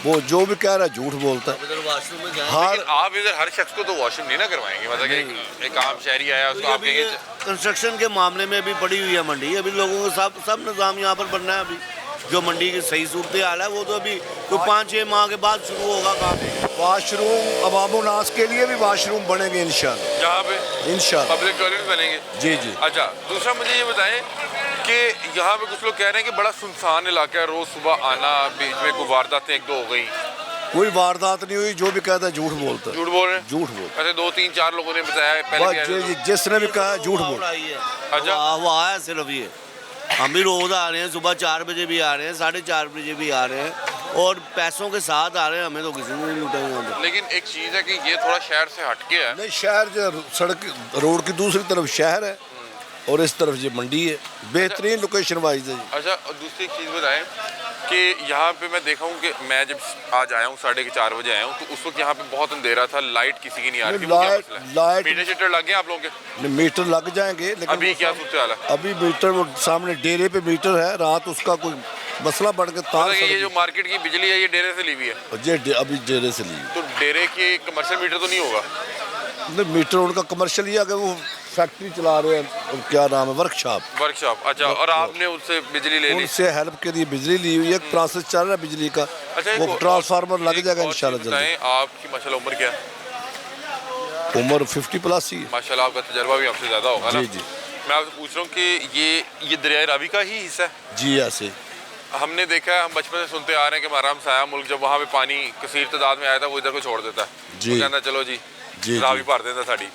वो जो भी कह रहा है झूठ बोलता है। लेकिन आप इधर हर शख्स को तो वॉशरूम नहीं ना करवाएंगे, मतलब कि एक आम शहरी आया उसको आप कहेंगे। कंस्ट्रक्शन के मामले में अभी पड़ी हुई है मंडी। अभी लोगों को सब निज़ाम यहाँ पर बनना है। अभी जो मंडी की सही सूरत हाल है वो तो अभी कोई 5-6 माह के बाद शुरू होगा काम। वाशरूम अवामुन्नास के लिए भी वाशरूम बनेंगे इंशाल्लाह। यहाँ पे इंशाल्लाह पब्लिक टॉयलेट बनेंगे। जी जी। अच्छा दूसरा मुझे ये बताएं कि यहाँ पे कुछ लोग कह रहे हैं कि बड़ा सुनसान इलाका है, रोज़ सुबह आना, बीच में कोई वारदातें 1-2 हो गई। कोई वारदात नहीं हुई। जो भी कहता है झूठ बोलता है। झूठ बोल रहे हैं? झूठ बोल। ऐसे 2-3-4 लोगों ने बताया है पहले भी आए थे। जिसने भी कहा झूठ बोल। अच्छा वो आया सिर्फ ये। हम भी रोज़ आ रहे हैं, सुबह 4 बजे भी आ रहे हैं, 4:30 बजे भी आ रहे हैं, और पैसों के साथ आ रहे हैं। हमें तो किसी ने नहीं लूटा यहाँ पे। लेकिन एक चीज़ है कि ये थोड़ा शहर से हटके है। नहीं, शहर जो सड़क रोड की दूसरी तरफ शहर है और इस तरफ ये मंडी है। बेहतरीन लोकेशन वाइज है। अच्छा और दूसरी एक चीज़ बताएं कि यहाँ पे मैं देखा हूँ कि मैं जब आज आया हूँ 4:30 बजे आया हूँ, तो उस वक्त यहाँ पे बहुत अंधेरा था, लाइट किसी की नहीं आ रही थी। वो क्या मसला है? लाइट मीटर शीटर लग गए आप लोगों के? मीटर लग जाएंगे, लेकिन अभी क्या सूरत हाल है? अभी मीटर वो सामने डेरे पे मीटर है, रात उसका कोई मसला बढ़ के तार मतलब ये जो मार्केट की बिजली है ये डेरे से ली हुई है? ये अभी डेरे से ली। तो डेरे के कमर्शियल मीटर तो नहीं होगा? नहीं, मीटर उनका कमर्शियल ही है कि वो फैक्ट्री चला रहे हैं, क्या नाम है, वर्कशॉप। अच्छा, और आपने उससे बिजली ले ली? उनसे हेल्प के लिए बिजली ली हुई है, प्रोसेस चल रहा है बिजली का। अच्छा, वो ट्रांसफार्मर लग जाएगा इंशाल्लाह जल्दी। आपकी माशाल्लाह उम्र क्या है? उम्र 50+ ही है। माशाल्लाह, आपका तजर्बा भी आपसे ज़्यादा होगा ना? जी जी। मैं आपसे पूछ रहा हूँ कि ये दरिया रावी का ही हिस्सा है? जी ऐसे हमने देखा है, हम बचपन से सुनते आ रहे हैं कि हमारा हमसाया मुल्क जब वहाँ पे पानी कसीर तादाद में आया था वो इधर को छोड़ देता है। जी। कहना चलो जी जी रावी भर देता साड़ी।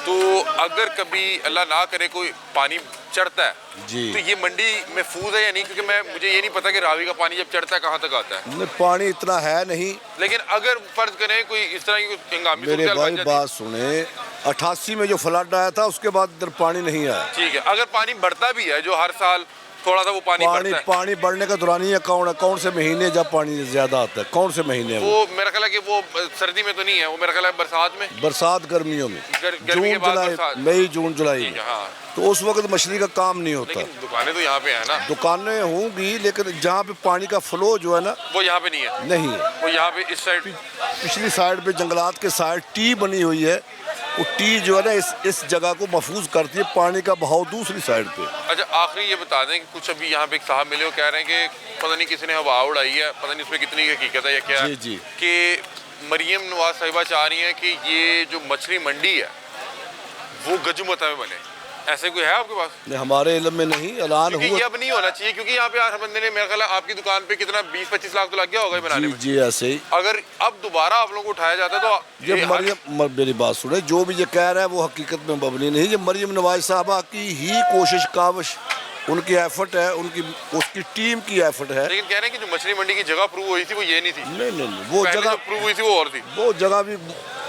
तो अगर कभी अल्लाह ना करे कोई पानी चढ़ता है जी, तो ये मंडी महफूज है या नहीं? क्योंकि मुझे ये नहीं पता कि रावी का पानी जब चढ़ता है कहाँ तक आता है। नहीं, पानी इतना है नहीं, लेकिन अगर फर्ज करें कोई इस तरह की हंगामी मेरे सूरत हाल भाई बन जाती बात सुने, 88 में जो फ्लड आया था उसके बाद इधर पानी नहीं आया। ठीक है, अगर पानी बढ़ता भी है जो हर साल थोड़ा सा वो पानी बढ़ता है। पानी बढ़ने का दौरान ही कौन से महीने जब पानी ज्यादा आता है, कौन से महीने? वो मेरा ख्याल है कि वो सर्दी में तो नहीं है, वो मेरा ख्याल है बरसात में। बरसात गर्मियों में, गर्मी के बाद जुलाई, बरसात। मई जून जुलाई में। हाँ, तो उस वक्त मछली का काम नहीं होता। लेकिन दुकानें तो यहाँ पे है ना? दुकानें होंगी, लेकिन जहाँ पे पानी का फ्लो जो है ना वो यहाँ पे नहीं है। नहीं है, वो यहाँ पे इस साइड पिछली साइड पे जंगलात के साइड टी बनी हुई है, वो टी जो है ना इस जगह को महफूज करती है, पानी का बहाव दूसरी साइड पे। अच्छा, आखिरी ये बता दें कि कुछ अभी यहाँ पे एक साहब मिले, वो कह रहे हैं कि पता नहीं किसी ने हवा उड़ाई है, पता नहीं उसमें कितनी हकीकत है या क्या है, जी। कि मरियम नवाज साहिबा चाह रही हैं कि ये जो मछली मंडी है वो गजुमता में बने। ऐसे कोई है आपके पास? नहीं, हमारे इल्म में नहीं ऐलान हुआ। ये अब नहीं होना चाहिए, क्योंकि यहाँ पे हर बंदे ने, मेरा ख्याल है आपकी दुकान पे कितना 20-25 लाख तो लग गया होगा बनाने में। जी ऐसे ही। अगर अब दोबारा आप लोगों को उठाया जाता तो ये मरियम, मेरी बात सुने, जो भी ये कह रहा है वो हकीकत में मबनी नहीं। ये मरियम नवाज साहबा की ही कोशिश कावश, उनकी एफर्ट है, उसकी टीम की एफर्ट है। लेकिन कह रहे हैं कि जो मछली मंडी की जगह प्रूव हुई थी वो ये नहीं थी। नहीं, वो जगह प्रूव हुई थी वो और थी।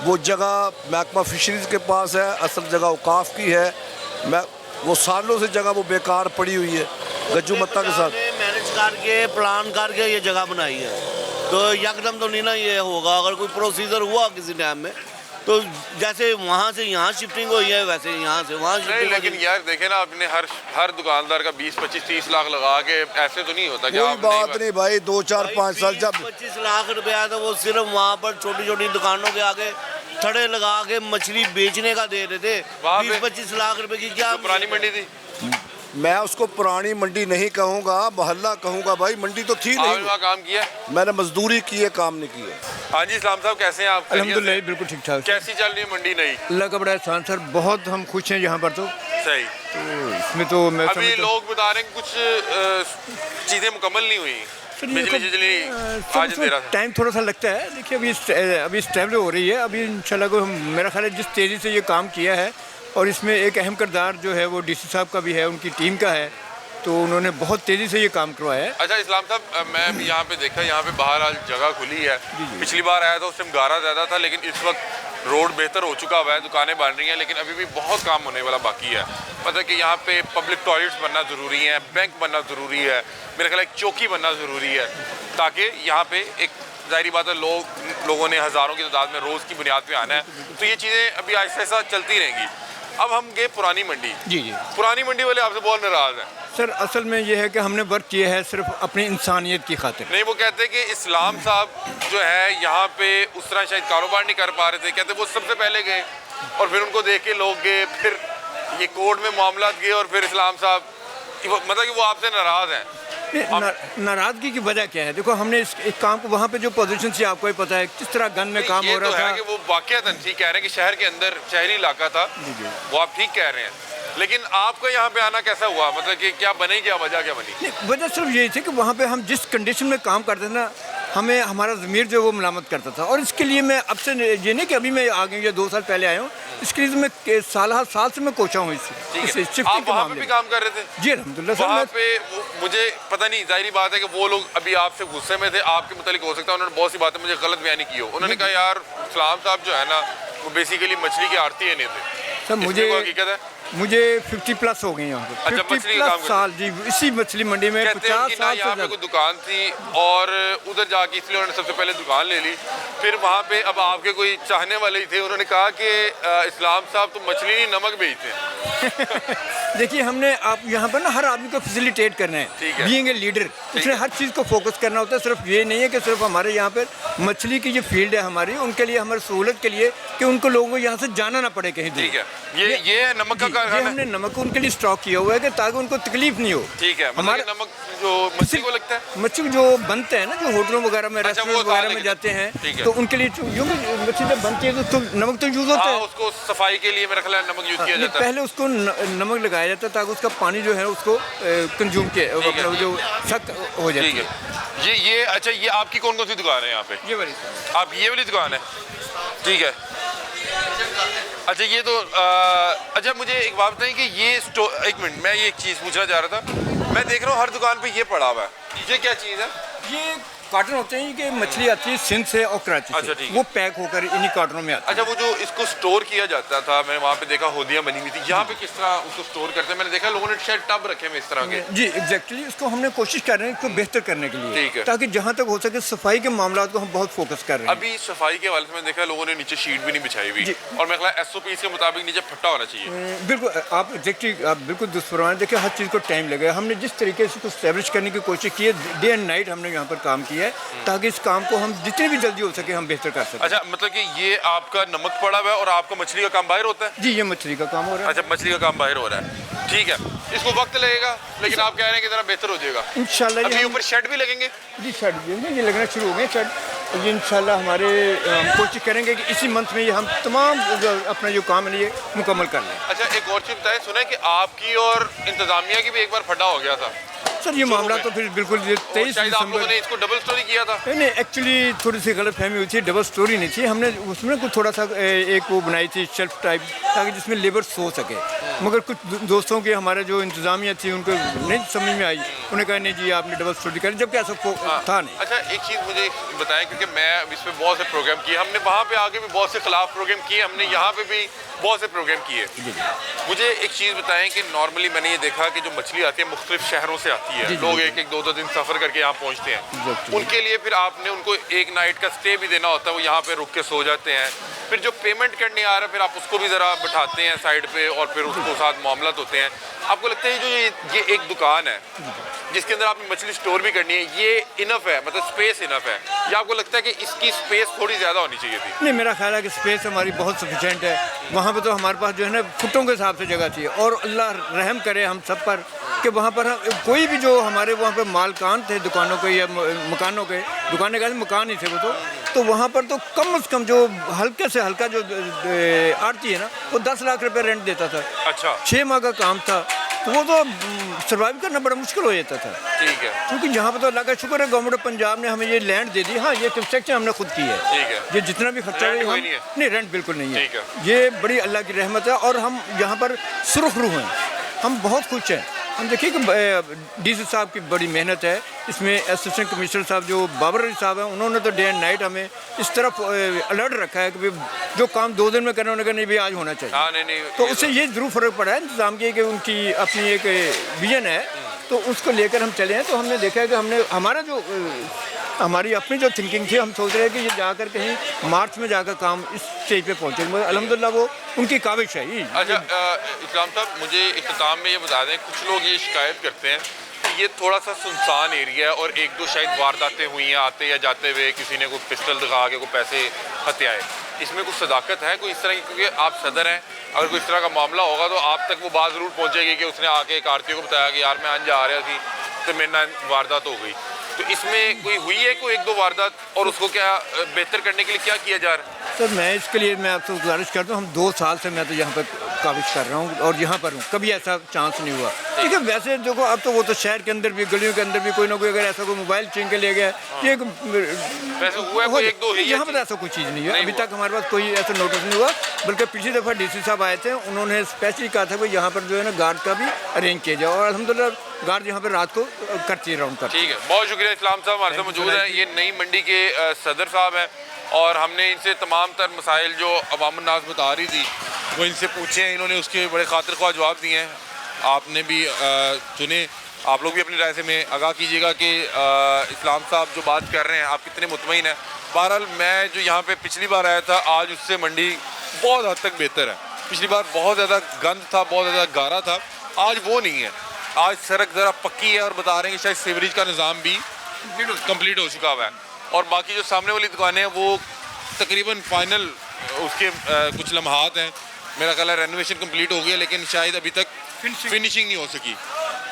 वो जगह महकमा फिशरीज के पास है, असल जगह औकाफ की है। वो सालों से जगह वो बेकार पड़ी हुई है, गज्जू मत्ता के साथ मैनेज करके प्लान करके ये जगह बनाई है। तो यकदम तो नहीं ना ये होगा, अगर कोई प्रोसीजर हुआ किसी टाइम में तो जैसे वहाँ से यहाँ शिफ्टिंग हुई है वैसे यहाँ से वहाँ शिफ्टिंग। लेकिन यार देखे ना आपने, हर दुकानदार का 20-25-30 लाख लगा के ऐसे तो नहीं होता। कोई बात नहीं भाई, 2, 4, 5 साल जब 25 लाख रुपया तो वो सिर्फ वहाँ पर छोटी छोटी दुकानों के आगे थड़े लगा के मछली बेचने का दे रहे थे। 20-25 लाख रुपए की क्या पुरानी मंडी थी? मैं उसको पुरानी मंडी नहीं कहूँगा, मोहल्ला कहूँगा भाई, मंडी तो थी नहीं। वहाँ काम किया? मैंने मजदूरी की है, काम नहीं किया। हाँ जी, इस्लाम साहब कैसे हैं आप? अल्हम्दुलिल्लाह बिल्कुल ठीक ठाक। कैसी चल रही है मंडी नई? अल्लाह का बड़ा एहसान सर, बहुत हम खुश हैं यहाँ पर। तो सही, तो इसमें तो मैं अभी लोग बता रहे हैं कुछ चीज़ें मुकम्मल नहीं हुई, बिजली आज दे रहा था। टाइम थोड़ा सा लगता है। देखिए अभी स्टेबल हो रही है। अभी इंशाल्लाह को मेरा ख्याल है जिस तेज़ी से ये काम किया है, और इसमें एक अहम किरदार जो है वो डीसी साहब का भी है, उनकी टीम का है, तो उन्होंने बहुत तेज़ी से ये काम करवाया है। अच्छा इस्लाम साहब, मैं भी यहाँ पे देखा, यहाँ पे बहरहाल जगह खुली है। पिछली बार आया था उस टाइम गारा ज़्यादा था, लेकिन इस वक्त रोड बेहतर हो चुका हुआ है, दुकानें बन रही हैं, लेकिन अभी भी बहुत काम होने वाला बाकी है। मतलब कि यहाँ पे पब्लिक टॉयलेट्स बनना ज़रूरी है, बैंक बनना ज़रूरी है, मेरे ख्याल एक चौकी बनना ज़रूरी है, ताकि यहाँ पे एक ज़ाहिरी बात है लोगों ने हज़ारों की तादाद में रोज़ की बुनियाद पे आना है, तो ये चीज़ें अभी आहिस्ता आहिस्ता चलती रहेंगी। अब हम गए पुरानी मंडी। जी। पुरानी मंडी वाले आपसे बहुत नाराज़ हैं सर। असल में ये है कि हमने वर्क किया है सिर्फ अपनी इंसानियत की खातिर। नहीं, वो कहते हैं कि इस्लाम साहब जो है यहाँ पे उस तरह शायद कारोबार नहीं कर पा रहे थे। कहते वो सबसे पहले गए और फिर उनको देख के लोग गए, फिर ये कोर्ट में मामला गए और फिर इस्लाम साहब, मतलब कि वो आपसे नाराज़ हैं। नाराज़गी की वजह क्या है? देखो, हमने इस काम को वहाँ पे जो पोजीशन से आपको ही पता है किस तरह गन में काम हो रहा था। कि वो वाक़यातन ठीक कह रहे हैं कि शहर के अंदर शहरी इलाका था, वो आप ठीक कह रहे हैं, लेकिन आपका यहाँ पे आना कैसा हुआ? मतलब कि क्या बनी, क्या वजह क्या बनी? वजह सिर्फ यही थी कि वहाँ पे हम जिस कंडीशन में काम करते थे ना, हमें हमारा ज़मीर जो है वो मलामत करता था। और इसके लिए मैं अब से ये नहीं कि अभी मैं आ गई, ये 2 साल पहले आया हूँ, इसके लिए मैं साल से मैं कोचा हूँ इससे शिफ्टिंग के मामले में। भी काम कर रहे थे? जी अल्हम्दुलिल्लाह सर। वहाँ पे मुझे पता नहीं, जाहिर बात है कि वो लोग अभी आपसे गुस्से में थे, आपके मुतालिक हो सकता है उन्होंने बहुत सी बातें मुझे गलत बयानी की हो। उन्होंने कहा यार इस्लाम साहब जो है ना वो बेसिकली मछली के आड़ती नहीं थे। सर मुझे हकीकत है मुझे 50 प्लस हो गए यहाँ पे। अच्छा, 50 मछली का काम प्लस साल जी, इसी मछली मंडी में कहते हैं 50 उनकी ना साल से यहाँ पे ज़्यादा। कोई दुकान थी और उधर जाके इसलिए उन्होंने सबसे पहले दुकान ले ली, फिर वहाँ पे अब आपके कोई चाहने वाले ही थे, उन्होंने कहा कि इस्लाम साहब तो मछली नहीं नमक बेचते हैं। देखिए हमने आप यहाँ पर ना हर आदमी को फैसिलिटेट करना ठीक है, है। बीइंग ए लीडर, उसने हर चीज़ को फोकस करना होता है। सिर्फ ये नहीं है कि सिर्फ हमारे यहाँ पर मछली की जो फील्ड है हमारी, उनके लिए हमारी सहूलत के लिए कि उनको लोगों को यहाँ से जाना ना पड़े कहीं दूर। ठीक है, ये है नमक का ये कारखाना। हमने नमक उनके लिए स्टॉक किया हुआ है कि ताकि उनको तकलीफ नहीं हो। ठीक है, हमारे हमारे नमक जो मछली को लगता है, मच्छी जो बनते हैं ना, जो होटलों वगैरह में, अच्छा, रेस्टोरेंट वो वगैरह खा में जाते हैं, ठीक है। तो उनके लिए यूँ मच्छी जब बनती है तो नमक तो यूज़ होता हाँ, है। उसको सफाई के लिए मेरा ख्याल है नमक यूज किया नहीं, जाता है। पहले उसको नमक लगाया जाता है ताकि उसका पानी जो है उसको कंज्यूम किया अपना जो सख्त हो जाती ठीक है, ये अच्छा, ये आपकी कौन कौन सी दुकान है यहाँ पे? ये वाली आप ये वाली दुकान है, ठीक है। अच्छा, ये तो अच्छा, मुझे एक बात बताएं कि ये एक मिनट, मैं ये एक चीज़ पूछना चाह रहा था। मैं देख रहा हूँ हर दुकान पे ये पड़ा हुआ है, ये क्या चीज़ है? ये कार्टन होते हैं कि मछली आती है सिंध से और कराची अच्छा, से, ठीक है। वो पैक होकर इन्हीं कार्टनों में आती है। अच्छा, वो जो इसको स्टोर किया जाता था, मैंने वहाँ पे देखा होदियाँ बनी हुई थी, यहाँ पे किस तरह उसको स्टोर करते हैं? मैंने देखा लोगों ने शायद टब रखे हैं इस तरह के। जी एग्जैक्टली, इसको हमने कोशिश कर रहे हैं इसको बेहतर करने के लिए, ठीक है। ताकि जहाँ तक हो सके सफाई के मामला को हम बहुत फोकस कर रहे हैं। अभी सफाई के हवाले से मैंने देखा लोगों ने नीचे शीट भी नहीं बिछाई हुई, जी। और मैं ख्याल SOPs के मुताबिक नीचे फट्टा होना चाहिए। बिल्कुल, आप एग्जैक्टली आप बिल्कुल दुरुस्त फरमाएं। देखिए हर चीज़ को टाइम लगेगा। हमने जिस तरीके से इसको स्टैब्लिश करने की कोशिश की है, डे एंड नाइट हमने यहाँ पर काम किया है, ताकि इस काम को हम जितनी भी जल्दी हो सके हम बेहतर कर सकें। अच्छा, मतलब कि ये आपका नमक पड़ा हुआ है और आपका मछली का काम बाहर होता है? जी, ये मछली का काम हो रहा है। अच्छा, मछली का काम बाहर हो रहा है, ठीक है। इसको वक्त लगेगा, लेकिन आप कह रहे हैं कि जरा बेहतर हो जाएगा इंशाल्लाह। अभी ऊपर शेड भी लगेंगे? जी शेड ये लगना शुरू हो गए शेड। ये इंशाल्लाह हमारे कोशिश करेंगे कि इसी मंथ में ये हम तमाम अपना जो काम है ये मुकम्मल कर लें। अच्छा, एक और चीज़ बताएं, सुना है कि आपकी और इंतजामिया की भी एक बार फटा हो गया था। सर ये मामला तो फिर बिल्कुल 23 शायद आप लोगों ने इसको डबल स्टोरी किया था। नहीं, एक्चुअली थोड़ी सी गलत फहमी हुई थी, डबल स्टोरी नहीं थी। हमने उसमें कुछ थोड़ा सा एक वो बनाई थी शेल्फ टाइप, ताकि जिसमें लेबर सो सके। मगर कुछ दोस्तों के हमारे जो इंतजामिया थी उनको नहीं समझ में आई, उन्हें कहा नहीं जी आपने डबल स्टोरी करी, जबकि ऐसा था नहीं। अच्छा, एक चीज़ मुझे बताएं, क्योंकि मैं इस पर बहुत से प्रोग्राम किए, हमने वहाँ पे आगे भी बहुत से खिलाफ प्रोग्राम किए, हमने यहाँ पे भी बहुत से प्रोग्राम किए। मुझे एक चीज़ बताएं कि नॉर्मली मैंने ये देखा कि जो मछली आती है मुख्तलिफ शहरों से आती है, लोग एक एक दो दिन सफ़र करके यहाँ पहुँचते हैं, उनके लिए फिर आपने उनको एक नाइट का स्टे भी देना होता है, वो यहाँ पे रुक के सो जाते हैं। फिर जो पेमेंट करने आ रहा है, फिर आप उसको भी ज़रा बिठाते हैं साइड पे और फिर उसको साथ मामलात होते हैं। आपको लगता है जो ये एक दुकान है जिसके अंदर आपने मछली स्टोर भी करनी है, ये इनफ है, मतलब स्पेस इनफ है, या आपको लगता है कि इसकी स्पेस थोड़ी ज़्यादा होनी चाहिए थी? नहीं, मेरा ख्याल है कि स्पेस हमारी बहुत सफिशेंट है। वहाँ पे तो हमारे पास जो है ना फुटों के हिसाब से जगह चाहिए, और अल्लाह रहम करे हम सब पर कि वहाँ पर कोई भी जो हमारे वहाँ पर मालकान थे दुकानों के या मकानों के, दुकानें का मकान ही थे वो तो वहाँ पर तो कम से कम जो हल्के से हल्का जो आड़ती है ना, वो 10 लाख रुपए रेंट देता था। अच्छा, 6 माह का काम था, तो वो तो सर्वाइव करना बड़ा मुश्किल हो जाता था। ठीक है, क्योंकि यहाँ पर तो अल्लाह का शुक्र है गवर्नमेंट ऑफ पंजाब ने हमें ये लैंड दे दी। हाँ, ये कंस्ट्रक्शन हमने खुद की है। ठीक है, ये जितना भी खर्चा रेंट है कोई नहीं है? नहीं, रेंट बिल्कुल नहीं है। ठीक है। ये बड़ी अल्लाह की रहमत है, और हम यहाँ पर सुरखरू हैं, हम बहुत खुश हैं। हम देखिए कि DC साहब की बड़ी मेहनत है इसमें। असिस्टेंट कमिश्नर साहब जो बाबर अली साहब हैं, उन्होंने तो डे एंड नाइट हमें इस तरफ अलर्ट रखा है कि जो काम 2 दिन में करना, उन्होंने कहा नहीं भाई आज होना चाहिए। हाँ, नहीं, तो उससे ये ज़रूर फ़र्क पड़ा है इंतज़ाम की, कि उनकी अपनी एक विजन है, तो उसको लेकर हम चले हैं। तो हमने देखा है कि हमने हमारा जो हमारी अपनी जो थिंकिंग थी, हम सोच रहे हैं कि ये जाकर कहीं मार्च में जाकर काम इस स्टेज पे पहुँचे। अल्हम्दुलिल्लाह वो उनकी काविश है। अच्छा, इस्लाम साहब, मुझे इख्तिताम में ये बता दें, कुछ लोग ये शिकायत करते हैं कि ये थोड़ा सा सुनसान एरिया है और 1-2 शायद वारदातें हुई हैं आते या जाते हुए, किसी ने कोई पिस्टल दिखा के कोई पैसे हत्याए। इसमें कुछ सदाकत है कोई इस तरह की? क्योंकि आप सदर हैं, अगर कोई इस तरह का मामला होगा तो आप तक वो बात ज़रूर पहुँचेगी कि उसने आके एक आरती को बताया कि यार मैं अंज आ रहा थी तो मेरे ना वारदात हो गई। तो इसमें कोई हुई है कोई 1-2 वारदात, और उसको क्या बेहतर करने के लिए क्या किया जा रहा है? सर मैं इसके लिए मैं आपसे गुजारिश करता हूँ, हम 2 साल से मैं तो यहाँ पर काविश कर रहा हूँ और यहाँ पर हूँ, कभी ऐसा चांस नहीं हुआ। ठीक है, वैसे देखो अब तो वो तो शहर के अंदर भी, गलियों के अंदर भी कोई ना कोई अगर ऐसा कोई मोबाइल छीन के ले गया, ये वैसे हुआ है कोई 1-2 ही? यहाँ पर ऐसा कोई चीज़ नहीं है, अभी तक हमारे पास कोई ऐसा नोटिस नहीं हुआ। बल्कि पिछली दफ़ा DC साहब आए थे, उन्होंने स्पेशली कहा था कि यहाँ पर जो है ना गार्ड का भी अरेंज किया जाए, और अल्हम्दुलिल्लाह गार्ड यहाँ पर रात को करती है राउंड करती है। ठीक है, बहुत शुक्रिया। इस्लाम साहब हमारे साथ मौजूद हैं, ये नई मंडी के सदर साहब हैं, और हमने इनसे तमाम तर मसाइल जो अवाम नाज़ बता रही थी वो इनसे पूछे हैं, इन्होंने उसके बड़े खातिर ख्वाह जवाब दिए हैं। आपने भी चुने, आप लोग भी अपनी राय से में आगाह कीजिएगा कि इस्लाम साहब जो बात कर रहे हैं आप कितने मुतमईन हैं। बहरहाल मैं जो यहाँ पे पिछली बार आया था, आज उससे मंडी बहुत हद तक बेहतर है। पिछली बार बहुत ज़्यादा गंद था, बहुत ज़्यादा गारा था, आज वो नहीं है। आज सड़क ज़रा पक्की है और बता रहे हैं कि शायद सीवरेज का निज़ाम भी कंप्लीट हो चुका हुआ है। और बाकी जो सामने वाली दुकानें हैं वो तकरीबन फाइनल उसके कुछ लम्हात हैं। मेरा ख्याल है रेनोवेशन कंप्लीट हो गया, लेकिन शायद अभी तक फिनिशिंग नहीं हो सकी।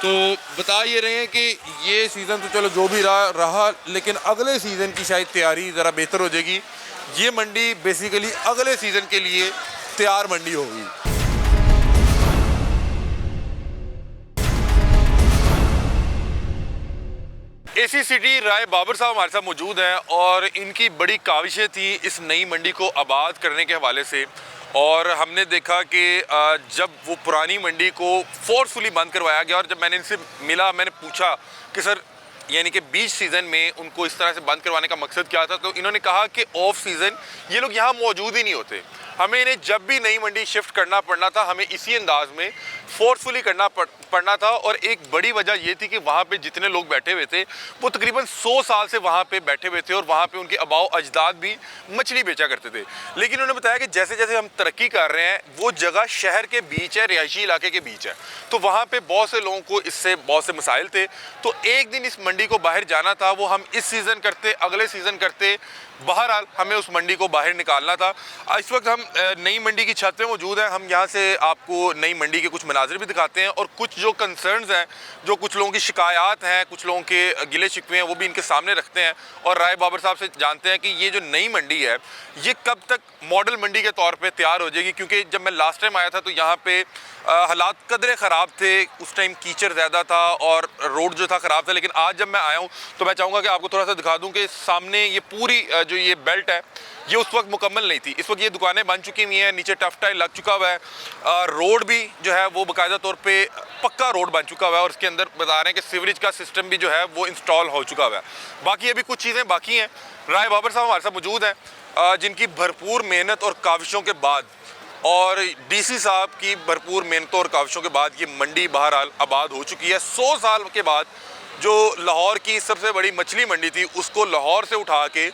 तो बता ये रहे हैं कि ये सीज़न तो चलो जो भी रहा, लेकिन अगले सीज़न की शायद तैयारी ज़रा बेहतर हो जाएगी। ये मंडी बेसिकली अगले सीज़न के लिए तैयार मंडी होगी। एसी सिटी राय बाबर साहब हमारे साथ मौजूद हैं और इनकी बड़ी काविशें थी इस नई मंडी को आबाद करने के हवाले से। और हमने देखा कि जब वो पुरानी मंडी को फोर्सफुली बंद करवाया गया और जब मैंने इनसे मिला, मैंने पूछा कि सर यानी कि बीच सीज़न में उनको इस तरह से बंद करवाने का मकसद क्या था, तो इन्होंने कहा कि ऑफ सीज़न ये लोग यहाँ मौजूद ही नहीं होते। हमें इन्हें जब भी नई मंडी शिफ्ट करना पड़ना था, हमें इसी अंदाज में फोर्सफुली करना पड़ना था। और एक बड़ी वजह ये थी कि वहाँ पे जितने लोग बैठे हुए थे वो तकरीबन 100 साल से वहाँ पे बैठे हुए थे और वहाँ पे उनके आबाओ अजदाद भी मछली बेचा करते थे। लेकिन उन्होंने बताया कि जैसे जैसे हम तरक्की कर रहे हैं, वो जगह शहर के बीच है, रिहायशी इलाके के बीच है, तो वहाँ पे बहुत से लोगों को इससे बहुत से मसाइल थे। तो एक दिन इस मंडी को बाहर जाना था, वो हम इस सीज़न करते, अगले सीज़न करते, बहरहाल हमें उस मंडी को बाहर निकालना था। इस वक्त हम नई मंडी की छत पे मौजूद हैं। हम यहाँ से आपको नई मंडी के कुछ मनाजिर भी दिखाते हैं और कुछ जो कंसर्न्स हैं, जो कुछ लोगों की शिकायत हैं, कुछ लोगों के गिले शिकवे हैं, वो भी इनके सामने रखते हैं और राय बाबर साहब से जानते हैं कि ये जो नई मंडी है ये कब तक मॉडल मंडी के तौर पे तैयार हो जाएगी। क्योंकि जब मैं लास्ट टाइम आया था तो यहाँ पे हालात कदरे ख़राब थे, उस टाइम कीचड़ ज़्यादा था और रोड जो था ख़राब था। लेकिन आज जब मैं आया हूँ तो मैं चाहूँगा कि आपको थोड़ा सा दिखा दूँ कि सामने ये पूरी जो ये बेल्ट है ये उस वक्त मुकम्मल नहीं थी। इस वक्त ये दुकानें बन चुकी हुई हैं, नीचे टफ टाइल लग चुका हुआ है, रोड भी जो है वो बाकायदा तौर पे पक्का रोड बन चुका हुआ है और उसके अंदर बता रहे हैं कि सीवरेज का सिस्टम भी जो है वो इंस्टॉल हो चुका हुआ है। बाकी अभी कुछ चीज़ें बाकी हैं। राय बाबर साहब हमारे साथ मौजूद हैं जिनकी भरपूर मेहनत और काविशों के बाद और डीसी साहब की भरपूर मेहनतों और काविशों के बाद ये मंडी बहरहाल आबाद हो चुकी है। 100 साल के बाद जो लाहौर की सबसे बड़ी मछली मंडी थी उसको लाहौर से उठा के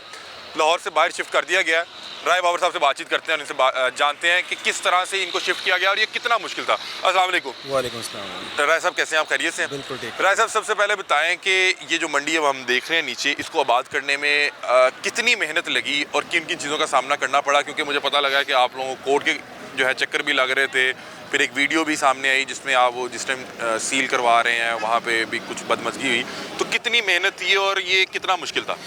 लाहौर से बाहर शिफ्ट कर दिया गया। राय बाबर साहब से बातचीत करते हैं, उनसे जानते हैं कि किस तरह से इनको शिफ्ट किया गया और ये कितना मुश्किल था। अस्सलाम वालेकुम। वालेकुम अस्सलाम। राय साहब कैसे हैं आप, खैरियत से हैं? बिल्कुल ठीक। राय साहब सबसे पहले बताएं कि ये जो मंडी अब हम देख रहे हैं नीचे, इसको आबाद करने में कितनी मेहनत लगी और किन किन चीज़ों का सामना करना पड़ा? क्योंकि मुझे पता लगा कि आप लोगों को कोर्ट के जो है चक्कर भी लग रहे थे, फिर एक वीडियो भी सामने आई जिसमें आप वो जिस टाइम सील करवा रहे हैं वहाँ पे भी कुछ बदमज़गी हुई। तो कितनी मेहनत थी और ये कितना मुश्किल था?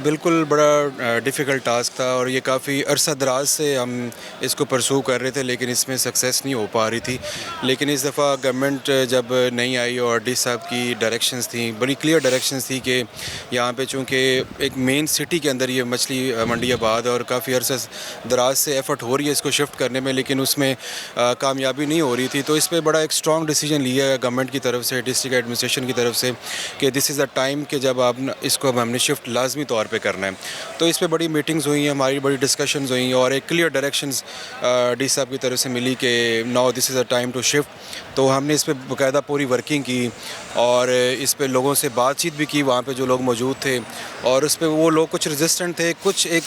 बिल्कुल बड़ा डिफ़िकल्ट टास्क था और ये काफ़ी अरसा दराज से हम इसको परसू कर रहे थे, लेकिन इसमें सक्सेस नहीं हो पा रही थी। लेकिन इस दफ़ा गवर्नमेंट जब नहीं आई और डी साहब की डायरेक्शंस थी, बड़ी क्लियर डायरेक्शंस थी कि यहाँ पे चूँकि एक मेन सिटी के अंदर ये मछली मंडी आबाद और काफ़ी अरसा दराज से एफ़र्ट हो रही है इसको शिफ्ट करने में, लेकिन उसमें कामयाबी नहीं हो रही थी। तो इस पर बड़ा एक स्ट्रॉन्ग डिसीजन लिया है गवर्नमेंट की तरफ से, डिस्ट्रिक्ट एडमिनिस्ट्रेशन की तरफ से कि दिस इज़ द टाइम कि जब आप इसको हमने शिफ्ट लाजमी तौर पे करना है। तो इस पे बड़ी मीटिंग्स हुई हैं, हमारी बड़ी डिस्कशंस हुई और एक क्लियर डायरेक्शंस डी साहब की तरफ से मिली कि now this is a time to shift. तो हमने इस पे बाकायदा पूरी वर्किंग की और इस पे लोगों से बातचीत भी की, वहाँ पे जो लोग मौजूद थे, और उस पे वो लोग कुछ रेजिस्टेंट थे, कुछ एक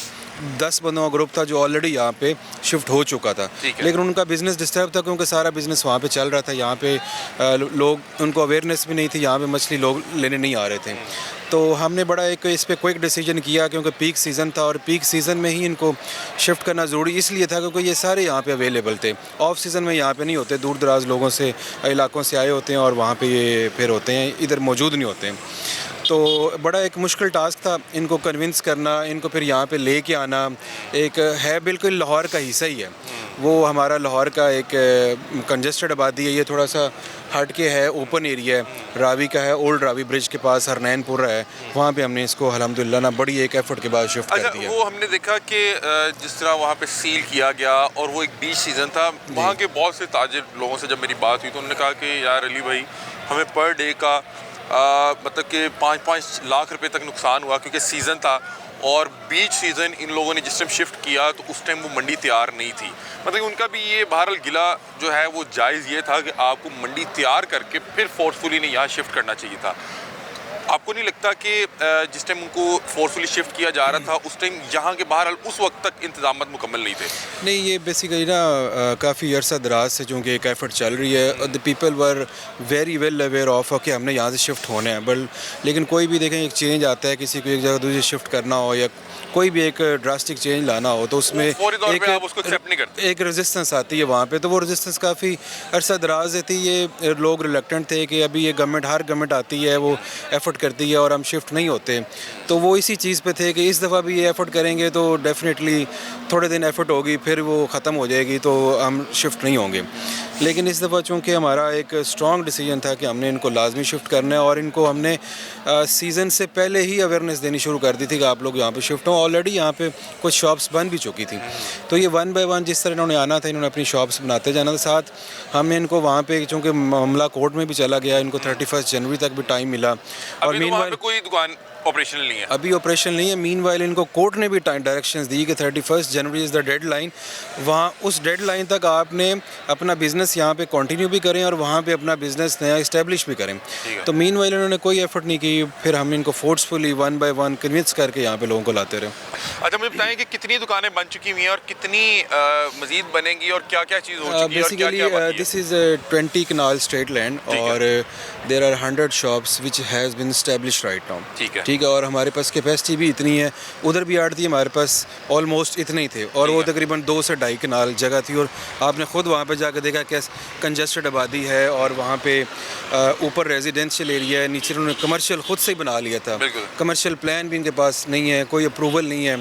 10 बंदों का ग्रुप था जो ऑलरेडी यहाँ पे शिफ्ट हो चुका था, लेकिन उनका बिज़नेस डिस्टर्ब था क्योंकि सारा बिज़नेस वहाँ पे चल रहा था। यहाँ पे लोग, उनको अवेयरनेस भी नहीं थी, यहाँ पे मछली लोग लेने नहीं आ रहे थे। तो हमने बड़ा एक इस पे क्विक डिसीजन किया क्योंकि पीक सीज़न था और पीक सीज़न में ही इनको शिफ्ट करना ज़रूरी इसलिए था क्योंकि ये सारे यहाँ पे अवेलेबल थे। ऑफ सीज़न में यहाँ पे नहीं होते, दूर दराज लोगों से इलाकों से आए होते हैं और वहाँ पे ये फिर होते हैं, इधर मौजूद नहीं होते हैं। तो बड़ा एक मुश्किल टास्क था इनको कन्विंस करना, इनको फिर यहाँ पे लेके आना। एक है बिल्कुल लाहौर का हिस्सा ही है वो, हमारा लाहौर का एक कंजेस्टेड आबादी है, ये थोड़ा सा हट के है, ओपन एरिया है, रावी का है, ओल्ड रावी ब्रिज के पास हरनैनपुर है, वहाँ पे हमने इसको अल्हम्दुलिल्लाह ना बड़ी एक एफर्ट के बाद शिफ्ट कर दिया। वो हमने देखा कि जिस तरह वहाँ पे सील किया गया और वो एक बीच सीज़न था, वहाँ के बहुत से ताजिर लोगों से जब मेरी बात हुई तो उन्होंने कहा कि यार अली भाई हमें पर डे का मतलब कि 5-5 लाख रुपए तक नुकसान हुआ, क्योंकि सीज़न था और बीच सीज़न इन लोगों ने जिस टाइम शिफ्ट किया तो उस टाइम वो मंडी तैयार नहीं थी। मतलब उनका भी ये बहरहाल गिला जो है वो जायज़ ये था कि आपको मंडी तैयार करके फिर फोर्सफुली नहीं यहाँ शिफ्ट करना चाहिए था। आपको नहीं लगता कि जिस टाइम उनको फोर्सफुली शिफ्ट किया जा रहा था उस टाइम यहाँ के बहरहाल उस वक्त तक इंतजाम मुकम्मल नहीं थे? नहीं, ये बेसिकली ना काफ़ी अरसा दराज से चूँकि एक एफर्ट चल रही है, the people were very well aware of कि हमने यहाँ से शिफ्ट होना है। बट लेकिन कोई भी देखें एक चेंज आता है, किसी को एक जगह दूसरी शिफ्ट करना हो या कोई भी एक ड्रास्टिक चेंज लाना हो तो उसमें एक रेजिस्टेंस आती है वहाँ पे। तो वो रेजिस्टेंस काफ़ी अरसा दराज है थी। ये लोग रिलेक्टेंट थे कि अभी ये गवर्नमेंट, हर गवर्नमेंट आती है वो एफर्ट करती है और हम शिफ्ट नहीं होते, तो वो इसी चीज़ पे थे कि इस दफ़ा भी ये एफर्ट करेंगे तो डेफिनेटली थोड़े दिन एफर्ट होगी, फिर वो ख़त्म हो जाएगी तो हम शिफ्ट नहीं होंगे। लेकिन इस दफ़ा चूँकि हमारा एक स्ट्रॉन्ग डिसीजन था कि हमने इनको लाजमी शिफ्ट करना है और इनको हमने सीज़न से पहले ही अवेयरनेस देनी शुरू कर दी थी कि आप लोग यहाँ पे शिफ्ट हों। ऑलरेडी यहाँ पे कुछ शॉप्स बन भी चुकी थी, तो ये 1 बाय 1 जिस तरह इन्होंने आना था, इन्होंने अपनी शॉप्स बनाते जाना था। साथ हमने इनको वहाँ पे, चूँकि मामला कोर्ट में भी चला गया, इनको 31 जनवरी तक भी टाइम मिला और मीनवाइल कोई दुकान ऑपरेशनल नहीं है, अभी ऑपरेशनल नहीं है। मीनवाइल इनको कोर्ट ने भी डायरेक्शंस दी कि 31 जनवरी इज़ द डेडलाइन। वहाँ उस डेडलाइन तक आपने अपना बिज़नेस यहाँ पे कंटिन्यू भी करें और वहाँ पे अपना बिज़नेस नया इस्टेब्लिश भी करें। तो मीनवाइल इन्होंने कोई एफर्ट नहीं की, फिर हम इनको फोर्सफुली 1 बाय 1 कन्विंस करके यहाँ पे लोगों को लाते रहे। अच्छा, मुझे बताएं कि कितनी दुकानें बन चुकी हुई हैं और कितनी मजीद बनेंगी और क्या क्या चीज़ हो चुकी है? Basically this is 20 canal straight land और there are 100 shops which has been established right now. ठीक है, और हमारे पास कैपेसिटी भी इतनी है, उधर भी आड़ती हमारे पास ऑलमोस्ट इतने ही थे और वो तकरीबन 2 से 2.5 कनाल जगह थी। और आपने ख़ुद वहाँ पे जाकर देखा कैसे कंजस्टेड आबादी है और वहाँ पे ऊपर रेजिडेंशियल एरिया है, नीचे उन्होंने कमर्शियल ख़ुद से ही बना लिया था। कमर्शियल प्लान भी इनके पास नहीं है, कोई अप्रूवल नहीं है।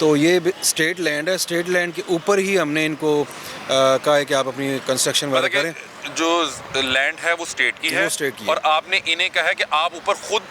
तो ये स्टेट लैंड है, स्टेट लैंड के ऊपर ही हमने इनको कहा है कि आप अपनी कंस्ट्रक्शन वाला करें। जो लैंड है वो स्टेट की है और आपने इन्हें कहा है कि आप ऊपर खुद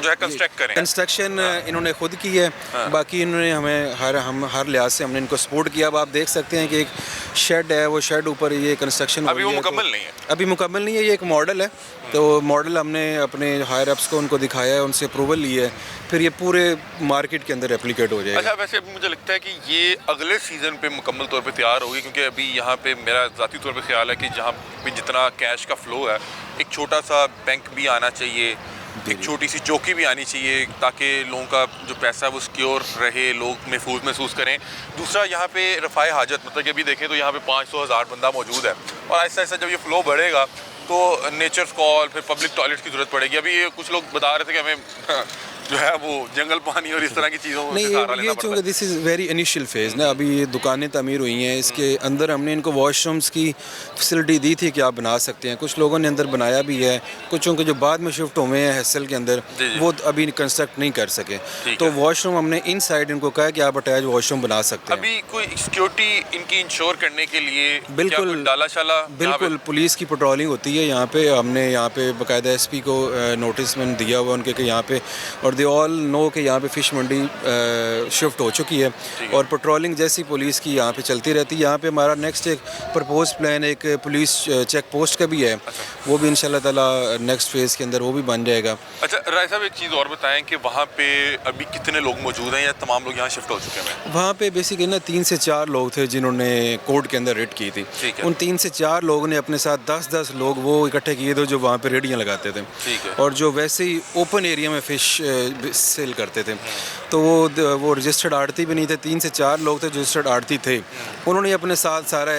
जो है कंस्ट्रक्ट करें। कंस्ट्रक्शन इन्होंने खुद की है। बाकी इन्होंने हमें हर लिहाज से हमने इनको सपोर्ट किया। अब आप देख सकते हैं कि एक शेड है, वो शेड ऊपर ये कंस्ट्रक्शन अभी वो मुकम्मल नहीं है, अभी मुकम्मल नहीं है, ये एक मॉडल है। तो मॉडल हमने अपने हायर अप्स को उनको दिखाया है, उनसे अप्रूवल ली है, फिर ये पूरे मार्केट के अंदर रेप्लिकेट हो जाएगा। अच्छा, वैसे मुझे लगता है कि ये अगले सीज़न पे मुकम्मल तौर पे तैयार होगी, क्योंकि अभी यहाँ पे मेरा ज़ाती तौर पे ख्याल है कि जहाँ पे जितना कैश का फ़्लो है, एक छोटा सा बैंक भी आना चाहिए, एक छोटी सी चौकी भी आनी चाहिए, ताकि लोगों का जो पैसा है वो सिक्योर रहे, लोग महफूज महसूस करें। दूसरा, यहाँ पे रफ़ाए हाजत, मतलब कि अभी देखें तो यहाँ पे 500,000 बंदा मौजूद है और ऐसा ऐसा जब ये फ़्लो बढ़ेगा तो नेचर्स कॉल, फिर पब्लिक टॉयलेट की ज़रूरत पड़ेगी। अभी ये कुछ लोग बता रहे थे कि हमें जो है वो जंगल पानी और इस तरह की चीज़ों से सहारा लेना पड़ता है। This is very initial phase ना, अभी ये दुकानें तमीर हुई हैं, इसके अंदर हमने इनको वॉशरूम्स की फैसिलिटी दी थी कि आप बना सकते हैं। कुछ लोगों ने अंदर बनाया भी है, कुछों के जो बाद में शिफ्ट हुए हैं हैसल के अंदर वो अभी कंस्ट्रक्ट नहीं कर सके। तो वॉशरूम हमने इन साइड इनको कहा कि आप अटैच वॉशरूम बना सकते हैं। अभी कोई सिक्योरिटी इनकी इंश्योर करने के लिए बिल्कुल डाला शाला? बिल्कुल, पुलिस की पेट्रोलिंग होती है यहाँ पे। हमने यहाँ पे बाकायदा SP को नोटिस में दिया हुआ उनके कि यहाँ पे, और दे ऑल नो कि यहाँ पे फ़िश मंडी शिफ्ट हो चुकी है और पेट्रोलिंग जैसी पुलिस की यहाँ पे चलती रहती है। यहाँ पे हमारा नेक्स्ट एक प्रपोज प्लान एक पुलिस चेक पोस्ट का भी है। वो भी इंशाल्लाह ताला नेक्स्ट फेज़ के अंदर वो भी बन जाएगा। अच्छा राय साहब, एक चीज़ और बताएं कि वहाँ पे अभी कितने लोग मौजूद हैं या तमाम लोग यहाँ शिफ्ट हो चुके हैं? वहाँ पे बेसिकली ना 3 से 4 लोग थे जिन्होंने कोर्ट के अंदर रेड की थी। उन 3 से 4 लोगों ने अपने साथ 10-10 लोग वो इकट्ठे किए थे जो वहाँ पे रेडियाँ लगाते थे और जो वैसे ही ओपन एरिया में फ़िश सेल करते थे। तो वो रजिस्टर्ड आड़ती भी नहीं थे। 3 से 4 लोग थे जो रजिस्टर्ड आड़ती थे। उन्होंने अपने साथ सारा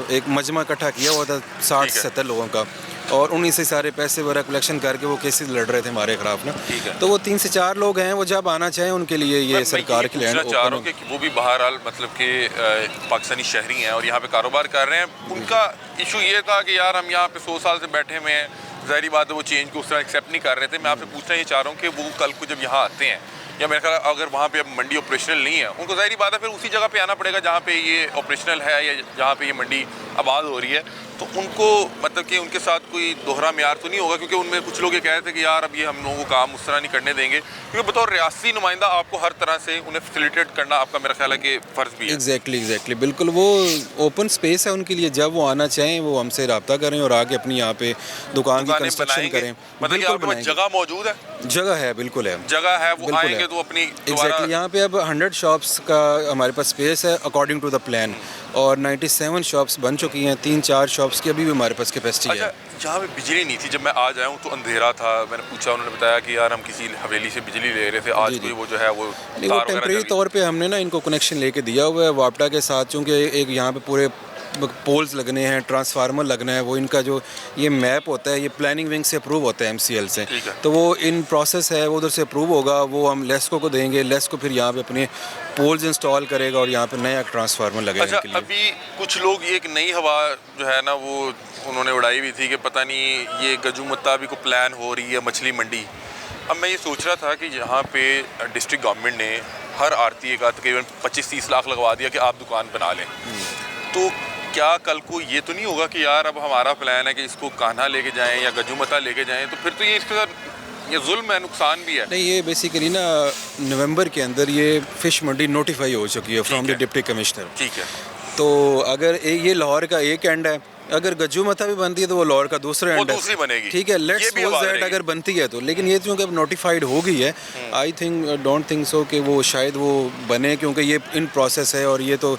एक मजमा इकट्ठा किया हुआ था 60-70 लोगों का और उन्हीं से सारे पैसे वगैरह कलेक्शन करके वो केसेस लड़ रहे थे हमारे खिलाफ ना। तो वो 3 से 4 लोग हैं, वो जब आना चाहें उनके लिए ये सरकार की लैंड ओपन हो। वो भी बहरहाल मतलब कि पाकिस्तानी शहरी हैं और यहाँ पे कारोबार कर रहे हैं। उनका इशू ये था कि यार हम यहाँ पे 100 साल से बैठे हुए हैं, ज़ाहिर बात है वो चेंज को उस तरह एक्सेप्ट नहीं कर रहे थे। मैं आपसे पूछना ये चाह रहा हूँ कि वो कल को जब यहाँ आते हैं या मेरे ख्याल अगर वहाँ पे अब मंडी ऑपरेशनल नहीं है, उनको ज़ाहिर बात है फिर उसी जगह पे आना पड़ेगा जहाँ पे ये ऑपरेशनल है या जहाँ पे ये मंडी आबाद हो रही है, तो उनको मतलब कि उनके साथ कोई दोहरा म्यार तो नहीं होगा? क्योंकि उनमें कुछ लोग ये कह रहे थे कि यार अब ये हम लोगों को काम उस तरह नहीं करने देंगे, क्योंकि बतौर रियासती नुमाइंदा आपको हर तरह से उन्हें फैसिलिटेट करना आपका मेरा ख्याल है कि फ़र्ज़ भी है। एग्जैक्टली बिल्कुल, वो ओपन स्पेस है उनके लिए, जब वो आना चाहें वो हमसे रब्ता करें और आके अपनी यहाँ पे दुकान की कंस्ट्रक्शन करें। मतलब कि आपके पास जगह मौजूद है? जगह है, बिल्कुल है, जगह है, वो आएंगे तो अपनी एग्जैक्टली। यहाँ पे अब 100 शॉप्स का हमारे पास स्पेस है अकॉर्डिंग टू द प्लान, और 97 शॉप्स बन चुकी हैं, 3-4 शॉप्स की अभी भी हमारे पास कैपेसिटी है। जहाँ पे बिजली नहीं थी, जब मैं आज आया हूँ तो अंधेरा था, मैंने पूछा, उन्होंने बताया कि यार हम किसी हवेली से बिजली ले रहे थे, आज कोई वो जो है वो टेम्परेरी तौर पे हमने ना इनको कनेक्शन लेके दिया हुआ है वापडा के साथ, चूँकि एक यहाँ पे पूरे पोल्स लगने हैं, ट्रांसफार्मर लगना है, वो इनका जो ये मैप होता है ये प्लानिंग विंग से अप्रूव होता है MCL से, तो वो इन प्रोसेस है, वो उधर से अप्रूव होगा, वो हम लेस्को को देंगे, लेस्को फिर यहाँ पे अपने पोल्स इंस्टॉल करेगा और यहाँ पे नया ट्रांसफार्मर लगेगा। अच्छा, अभी कुछ लोग एक नई हवा जो है ना वो उन्होंने उड़ाई भी थी कि पता नहीं ये गजूमत्ता भी को प्लान हो रही है मछली मंडी। अब मैं ये सोच रहा था कि यहाँ पे डिस्ट्रिक्ट गवर्नमेंट ने हर आरती का तकरीबन 25-30 लाख लगवा दिया कि आप दुकान बना लें, तो क्या कल को ये तो नहीं होगा कि यार अब हमारा प्लान है कि इसको कान्हा लेके जाएं या गजूमता लेके जाएं, तो फिर तो ये इसके साथ ये जुल्म है, नुकसान भी है। नहीं, ये बेसिकली ना नवंबर के अंदर ये फिश मंडी नोटिफाई हो चुकी है फ्रॉम द डिप्टी कमिश्नर। ठीक है, तो अगर ये लाहौर का एक एंड है, अगर गजूमता भी बनती है तो वो लाहौर का दूसरा एंड है, दूसरी बनेगी। ठीक है, लेट्स सपोज दैट अगर बनती है तो, लेकिन ये क्योंकि अब नोटिफाइड हो गई है, आई डोंट थिंक सो कि वो शायद वो बने, क्योंकि ये इन प्रोसेस है और ये तो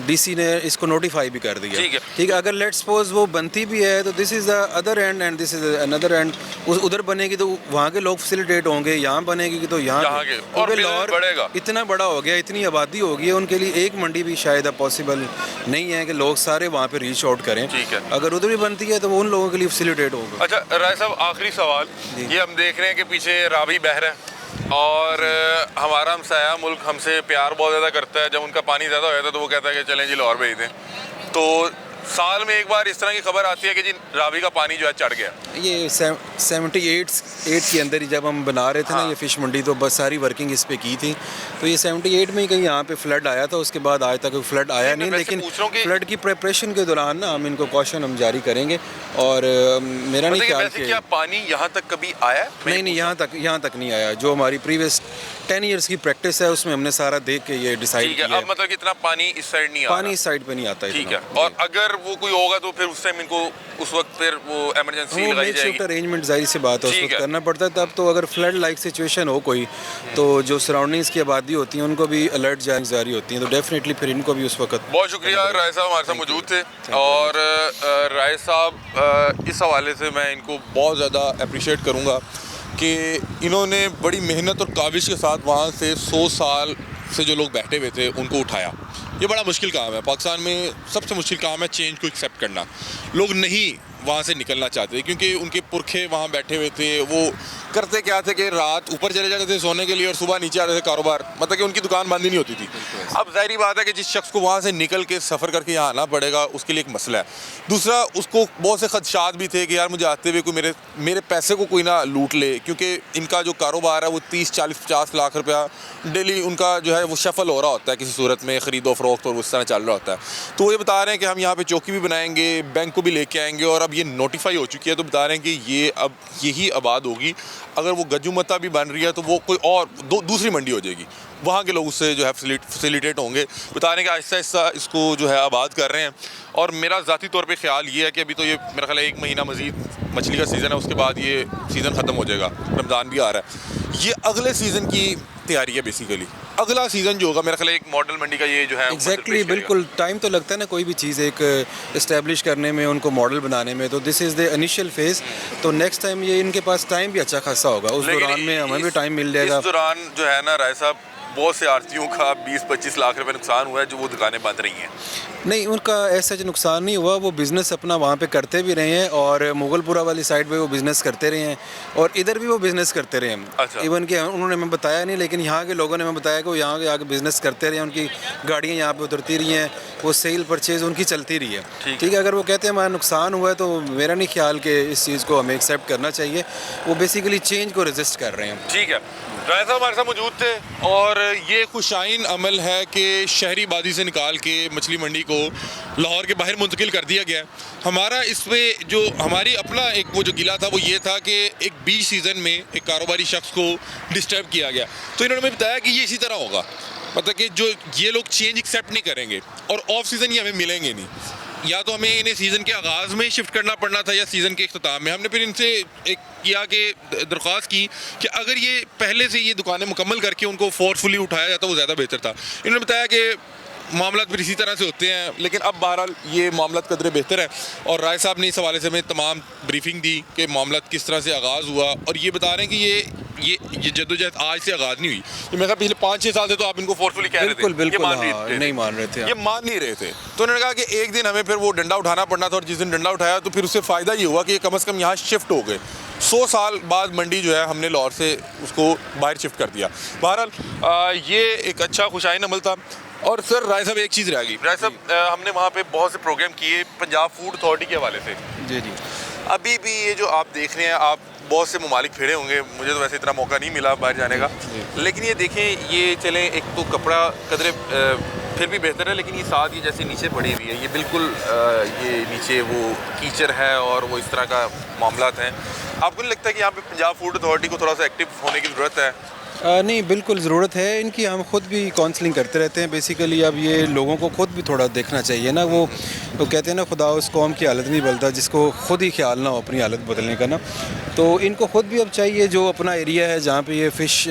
DC ने इसको नोटिफाई भी कर दिया। ठीक है, अगर लेट्स सपोज वो बनती भी है तो this is the other and and this is another and, उधर बनेगी तो वहाँ के लोग फैसिलिटेट होंगे, यहाँ बनेगी तो यहाँ, क्योंकि लाहौर इतना बड़ा हो गया, इतनी आबादी हो गई है, उनके लिए एक मंडी भी शायद अब पॉसिबल नहीं है कि लोग सारे वहाँ पे रीच आउट करें। अगर उधर भी बनती है तो वो उन लोगों के लिए फैसिलिटेट होगा। अच्छा राय साहब, आखिरी सवाल, ये हम देख रहे हैं कि पीछे रावी बह रहा है और हमारा हमसाया मुल्क हमसे प्यार बहुत ज़्यादा करता है, जब उनका पानी ज़्यादा हो जाता है तो वो कहता है कि चलें जी लाहौर भेज दें, तो साल में एक बार इस तरह की खबर आती है कि जी रावी का पानी जो है चढ़ गया। ये 78 के अंदर ही जब हम बना रहे थे ना ये फिश मंडी, तो बस सारी वर्किंग इस पे की थी, तो ये 78 में ही कहीं यहाँ पे फ्लड आया था, उसके बाद आज तक फ्लड आया नहीं, लेकिन फ्लड की प्रिपरेशन के दौरान ना हम इनको कॉशन हम जारी करेंगे। और मेरा नहीं ख्याल कि क्या पानी यहाँ तक कभी आया? नहीं, यहाँ तक नहीं आया। जो हमारी प्रीवियस 10 ईयर्स की प्रैक्टिस है उसमें हमने सारा देख के ये डिसाइड किया। अब मतलब कितना पानी इस साइड नहीं आ रहा? पानी इस साइड पे नहीं आता है। ठीक है, और अगर वो कोई होगा तो फिर उस टाइम इनको उस वक्त फिर वो इमरजेंसी लगाई जाएगी? अरेंजमेंट जाहिर सी बात है उस वक्त करना पड़ता है। तब तो अगर फ्लड लाइक सिचुएशन हो कोई, तो जो सराउंडिंग्स की आबादी होती है उनको भी अलर्ट जारी होती है, तो डेफिनेटली फिर इनको भी उस वक्त। बहुत शुक्रिया, राय साहब हमारे साथ मौजूद थे। और राय साहब, इस हवाले से मैं इनको बहुत ज़्यादा अप्रिशिएट करूँगा कि इन्होंने बड़ी मेहनत और काविश के साथ वहाँ से 100 साल से जो लोग बैठे हुए थे उनको उठाया। ये बड़ा मुश्किल काम है, पाकिस्तान में सबसे मुश्किल काम है चेंज को एक्सेप्ट करना। लोग नहीं वहाँ से निकलना चाहते क्योंकि उनके पुरखे वहाँ बैठे हुए थे। वो करते क्या थे कि रात ऊपर चले जाते थे सोने के लिए और सुबह नीचे आते थे कारोबार, मतलब कि उनकी दुकान बंद ही नहीं होती थी। अब जाहिर बात है कि जिस शख्स को वहाँ से निकल के सफ़र करके यहाँ आना पड़ेगा उसके लिए एक मसला है। दूसरा, उसको बहुत से खदशात भी थे कि यार मुझे आते हुए कोई मेरे पैसे को कोई ना लूट ले, क्योंकि इनका जो कारोबार है वो 30-40-50 लाख रुपया डेली उनका जो है वो शफल हो रहा होता है किसी सूरत में, ख़रीदो फ़रोख्त और उस तरह चल रहा होता है। तो ये बता रहे हैं कि हम यहाँ पे चौकी भी बनाएंगे, बैंक को भी लेके आएंगे, और अब ये नोटिफाई हो चुकी है तो बता रहे हैं कि ये अब यही आबाद होगी। अगर वो गजूमता भी बन रही है तो वो कोई और दूसरी मंडी हो जाएगी, वहाँ के लोग उससे जो है फैसिलिटेट होंगे। बता रहे हैं कि आहिस्ता आहिस्ता इसको जो है आबाद कर रहे हैं। और मेरा ज़ाती तौर पे ख्याल ये है कि अभी तो ये मेरा ख्याल है 1 महीना मज़ीद मछली का सीज़न है, उसके बाद ये सीज़न ख़त्म हो जाएगा, रमज़ान भी आ रहा है। ये अगले सीज़न की तैयारी है बेसिकली। अगला सीज़न जो होगा मेरा ख्याल है एक मॉडल मंडी का ये जो है एग्जैक्टली बिल्कुल टाइम तो लगता है ना कोई भी चीज़ एक इस्टेब्लिश करने में, उनको मॉडल बनाने में, तो this is the initial phase. तो नेक्स्ट टाइम ये इनके पास टाइम भी अच्छा खासा होगा, उस दौरान में हमें भी टाइम मिल जाएगा। इस दौरान जो है ना राय साहब, बहुत से आरतियों का 20-25 लाख रुपए नुकसान हुआ है जो वो दुकानें बंद रही हैं। नहीं, उनका ऐसा जो नुकसान नहीं हुआ, वो बिज़नेस अपना वहाँ पे करते भी रहे हैं, और मुगलपुरा वाली साइड पे वो बिज़नेस करते रहे हैं, और इधर भी वो बिज़नेस करते रहे हैं। अच्छा। इवन कि उन्होंने हमें बताया नहीं, लेकिन यहाँ के लोगों ने हमें बताया कि वो यहाँ के आगे बिज़नेस करते रहे हैं, उनकी गाड़ियाँ यहाँ पर उतरती रही हैं, वो सेल परचेज़ उनकी चलती रही है। ठीक है, अगर वो कहते हैं हमारा नुकसान हुआ है तो मेरा नहीं ख्याल कि इस चीज़ को हमें एक्सेप्ट करना चाहिए। वो बेसिकली चेंज को रेजिस्ट कर रहे हैं। ठीक है, राय साहब हमारे साथ मौजूद थे, और ये खुशाइन अमल है कि शहरी बादी से निकाल के मछली मंडी को लाहौर के बाहर मुंतकिल कर दिया गया। हमारा इसमें जो हमारी अपना एक वो जो गिला था वो ये था कि एक बीच सीज़न में एक कारोबारी शख्स को डिस्टर्ब किया गया, तो इन्होंने हमें बताया कि ये इसी तरह होगा, मतलब कि जो ये लोग चेंज एक्सेप्ट नहीं करेंगे और ऑफ सीज़न ये हमें मिलेंगे नहीं, या तो हमें इन्हें सीज़न के आगाज़ में शिफ्ट करना पड़ना था या सीज़न के इख्तिताम में। हमने फिर इनसे एक किया कि दरख्वास्त की कि अगर ये पहले से ये दुकानें मुकम्मल करके उनको फोर्सफुली उठाया जाता वो ज़्यादा बेहतर था। इन्होंने बताया कि मामला फिर इसी तरह से होते हैं, लेकिन अब बहरहाल ये मामला कदरे बेहतर है और राय साहब ने इस हवाले से हमें तमाम ब्रीफिंग दी कि मामला किस तरह से आगाज़ हुआ, और ये बता रहे हैं कि ये जद्दोजहद आज से आगाज़ नहीं हुई। ये मेरे ख्याल पिछले 5-6 साल से तो आप इनको फोर्सफुली कह रहे थे, बिल्कुल ये नहीं मान रहे थे, ये मान नहीं रहे थे। तो उन्होंने कहा कि एक दिन हमें फिर वो डंडा उठाना पड़ना था, और जिस दिन डंडा उठाया तो फिर उससे फ़ायदा ये हुआ कि कम अज़ कम यहाँ शिफ्ट हो गए। 100 साल बाद मंडी जो है हमने लाहौर से उसको बाहर शिफ्ट कर दिया। बहरहाल ये एक अच्छा खुशाइन अमल था। और सर राय साहब एक चीज़ रह गई, राय साहब हमने वहाँ पे बहुत से प्रोग्राम किए पंजाब फूड अथॉरिटी के हवाले से। जी। अभी भी ये जो आप देख रहे हैं, आप बहुत से ममालिक फिरे होंगे, मुझे तो वैसे इतना मौका नहीं मिला बाहर जाने का, लेकिन ये देखें, ये चलें एक तो कपड़ा कदरे फिर भी बेहतर है, लेकिन ये साथ ये जैसे नीचे पड़ी हुई है, ये बिल्कुल ये नीचे वो कीचड़ है और वो इस तरह का मामलात हैं। आपको नहीं लगता कि यहाँ पे पंजाब फूड अथॉरिटी को थोड़ा सा एक्टिव होने की ज़रूरत है? नहीं, बिल्कुल ज़रूरत है इनकी। हम ख़ुद भी काउंसलिंग करते रहते हैं। बेसिकली अब ये लोगों को ख़ुद भी थोड़ा देखना चाहिए ना, वो तो कहते हैं ना, खुदा उस कौम की हालत नहीं बदलता जिसको ख़ुद ही ख्याल ना हो अपनी हालत बदलने का ना। तो इनको ख़ुद भी अब चाहिए जो अपना एरिया है जहाँ पे ये फ़िश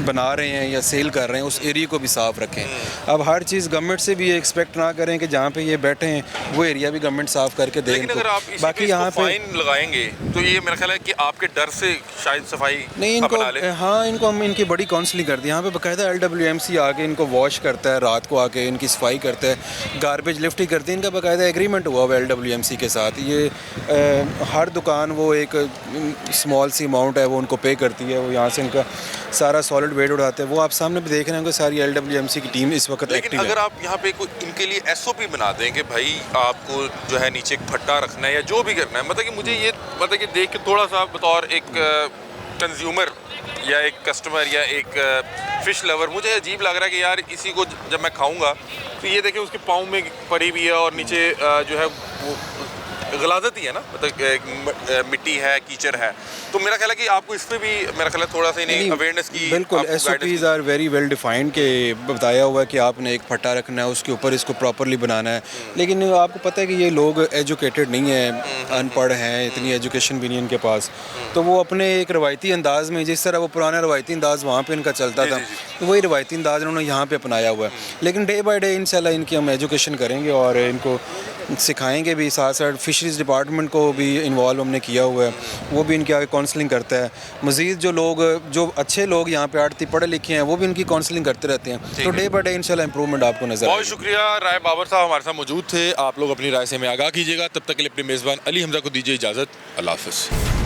बना रहे हैं या सेल कर रहे हैं, उस एरिया को भी साफ़ रखें। अब हर चीज़ गवर्नमेंट से भी ये एक्सपेक्ट ना करें कि जहाँ पे ये बैठे हैं वो एरिया भी गवर्नमेंट साफ़ करके दे। लेकिन अगर आप बाकी यहाँ पे फाइन लगाएंगे तो ये मेरा ख्याल है कि आपके डर से शायद सफाई नहीं, इनको हाँ, इनको हम इनकी बड़ी काउंसलिंग करती है। यहाँ पे बाकायदा LWMC आके इनको वॉश करता है, रात को आके इनकी सफाई करता है, गार्बेज लिफ्ट ही करती है। इनका बाकायदा एग्रीमेंट हुआ हुआ LWMC के साथ। ये हर दुकान वो एक स्मॉल सी अमाउंट है वो उनको पे करती है, वो यहाँ से इनका सारा सॉलिड वेट उड़ाते हैं। वो आप सामने भी देख रहे हैं, सारी LWMC की टीम इस वक्त एक्टिव है। अगर आप यहाँ पे कोई इनके लिए SOP बना दें कि भाई आपको जो है नीचे एक भट्टा रखना है या जो भी करना है, मतलब कि मुझे ये मतलब कि देख के थोड़ा सा बतौर एक कंज्यूमर या एक कस्टमर या एक फ़िश लवर मुझे अजीब लग रहा है कि यार इसी को जब मैं खाऊंगा तो ये देखें उसके पाँव में पड़ी हुई है और नीचे जो है वो गलाजत ही है ना, मतलब मिट्टी है, कीचड़ है। तो मेरा ख्याल है कि आपको इस पर भी मेरा ख्याल है थोड़ा सा इन्हें अवेयरनेस की। बिल्कुल, SOPs are very well defined के बताया हुआ है कि आपने एक फट्टा रखना है, उसके ऊपर इसको प्रॉपरली बनाना है। लेकिन आपको पता है कि ये लोग एजुकेटेड नहीं है, अनपढ़ हैं, इतनी एजुकेशन भी नहीं इनके पास, तो वो अपने एक रवायती अंदाज़ में, जिस तरह वो पुराना रवायती अंदाज़ वहाँ पर इनका चलता था, वही रवायती अंदाज़ उन्होंने यहाँ पर अपनाया हुआ है। लेकिन डे बाई डे इंशाल्लाह इनकी हम एजुकेशन करेंगे और इनको सिखाएंगे भी। साथ साथ फिशरीज़ डिपार्टमेंट को भी इन्वॉल्व हमने किया हुआ है, वो भी इनके आगे काउंसलिंग करता है। मज़ीद जो अच्छे लोग यहाँ पे आड़ती पढ़े लिखे हैं वो भी इनकी काउंसलिंग करते रहते हैं। तो डे बाई डे इंशाल्लाह इंप्रूवमेंट आपको नजर आएगी। बहुत शुक्रिया, राय बाबर साहब हमारे साथ मौजूद थे। आप लोग अपनी राय से हमें आगाह कीजिएगा। तब तक के लिए अपने मेज़बान अली हमजा को दीजिए इजाज़त। अल्लाह हाफ़िज़।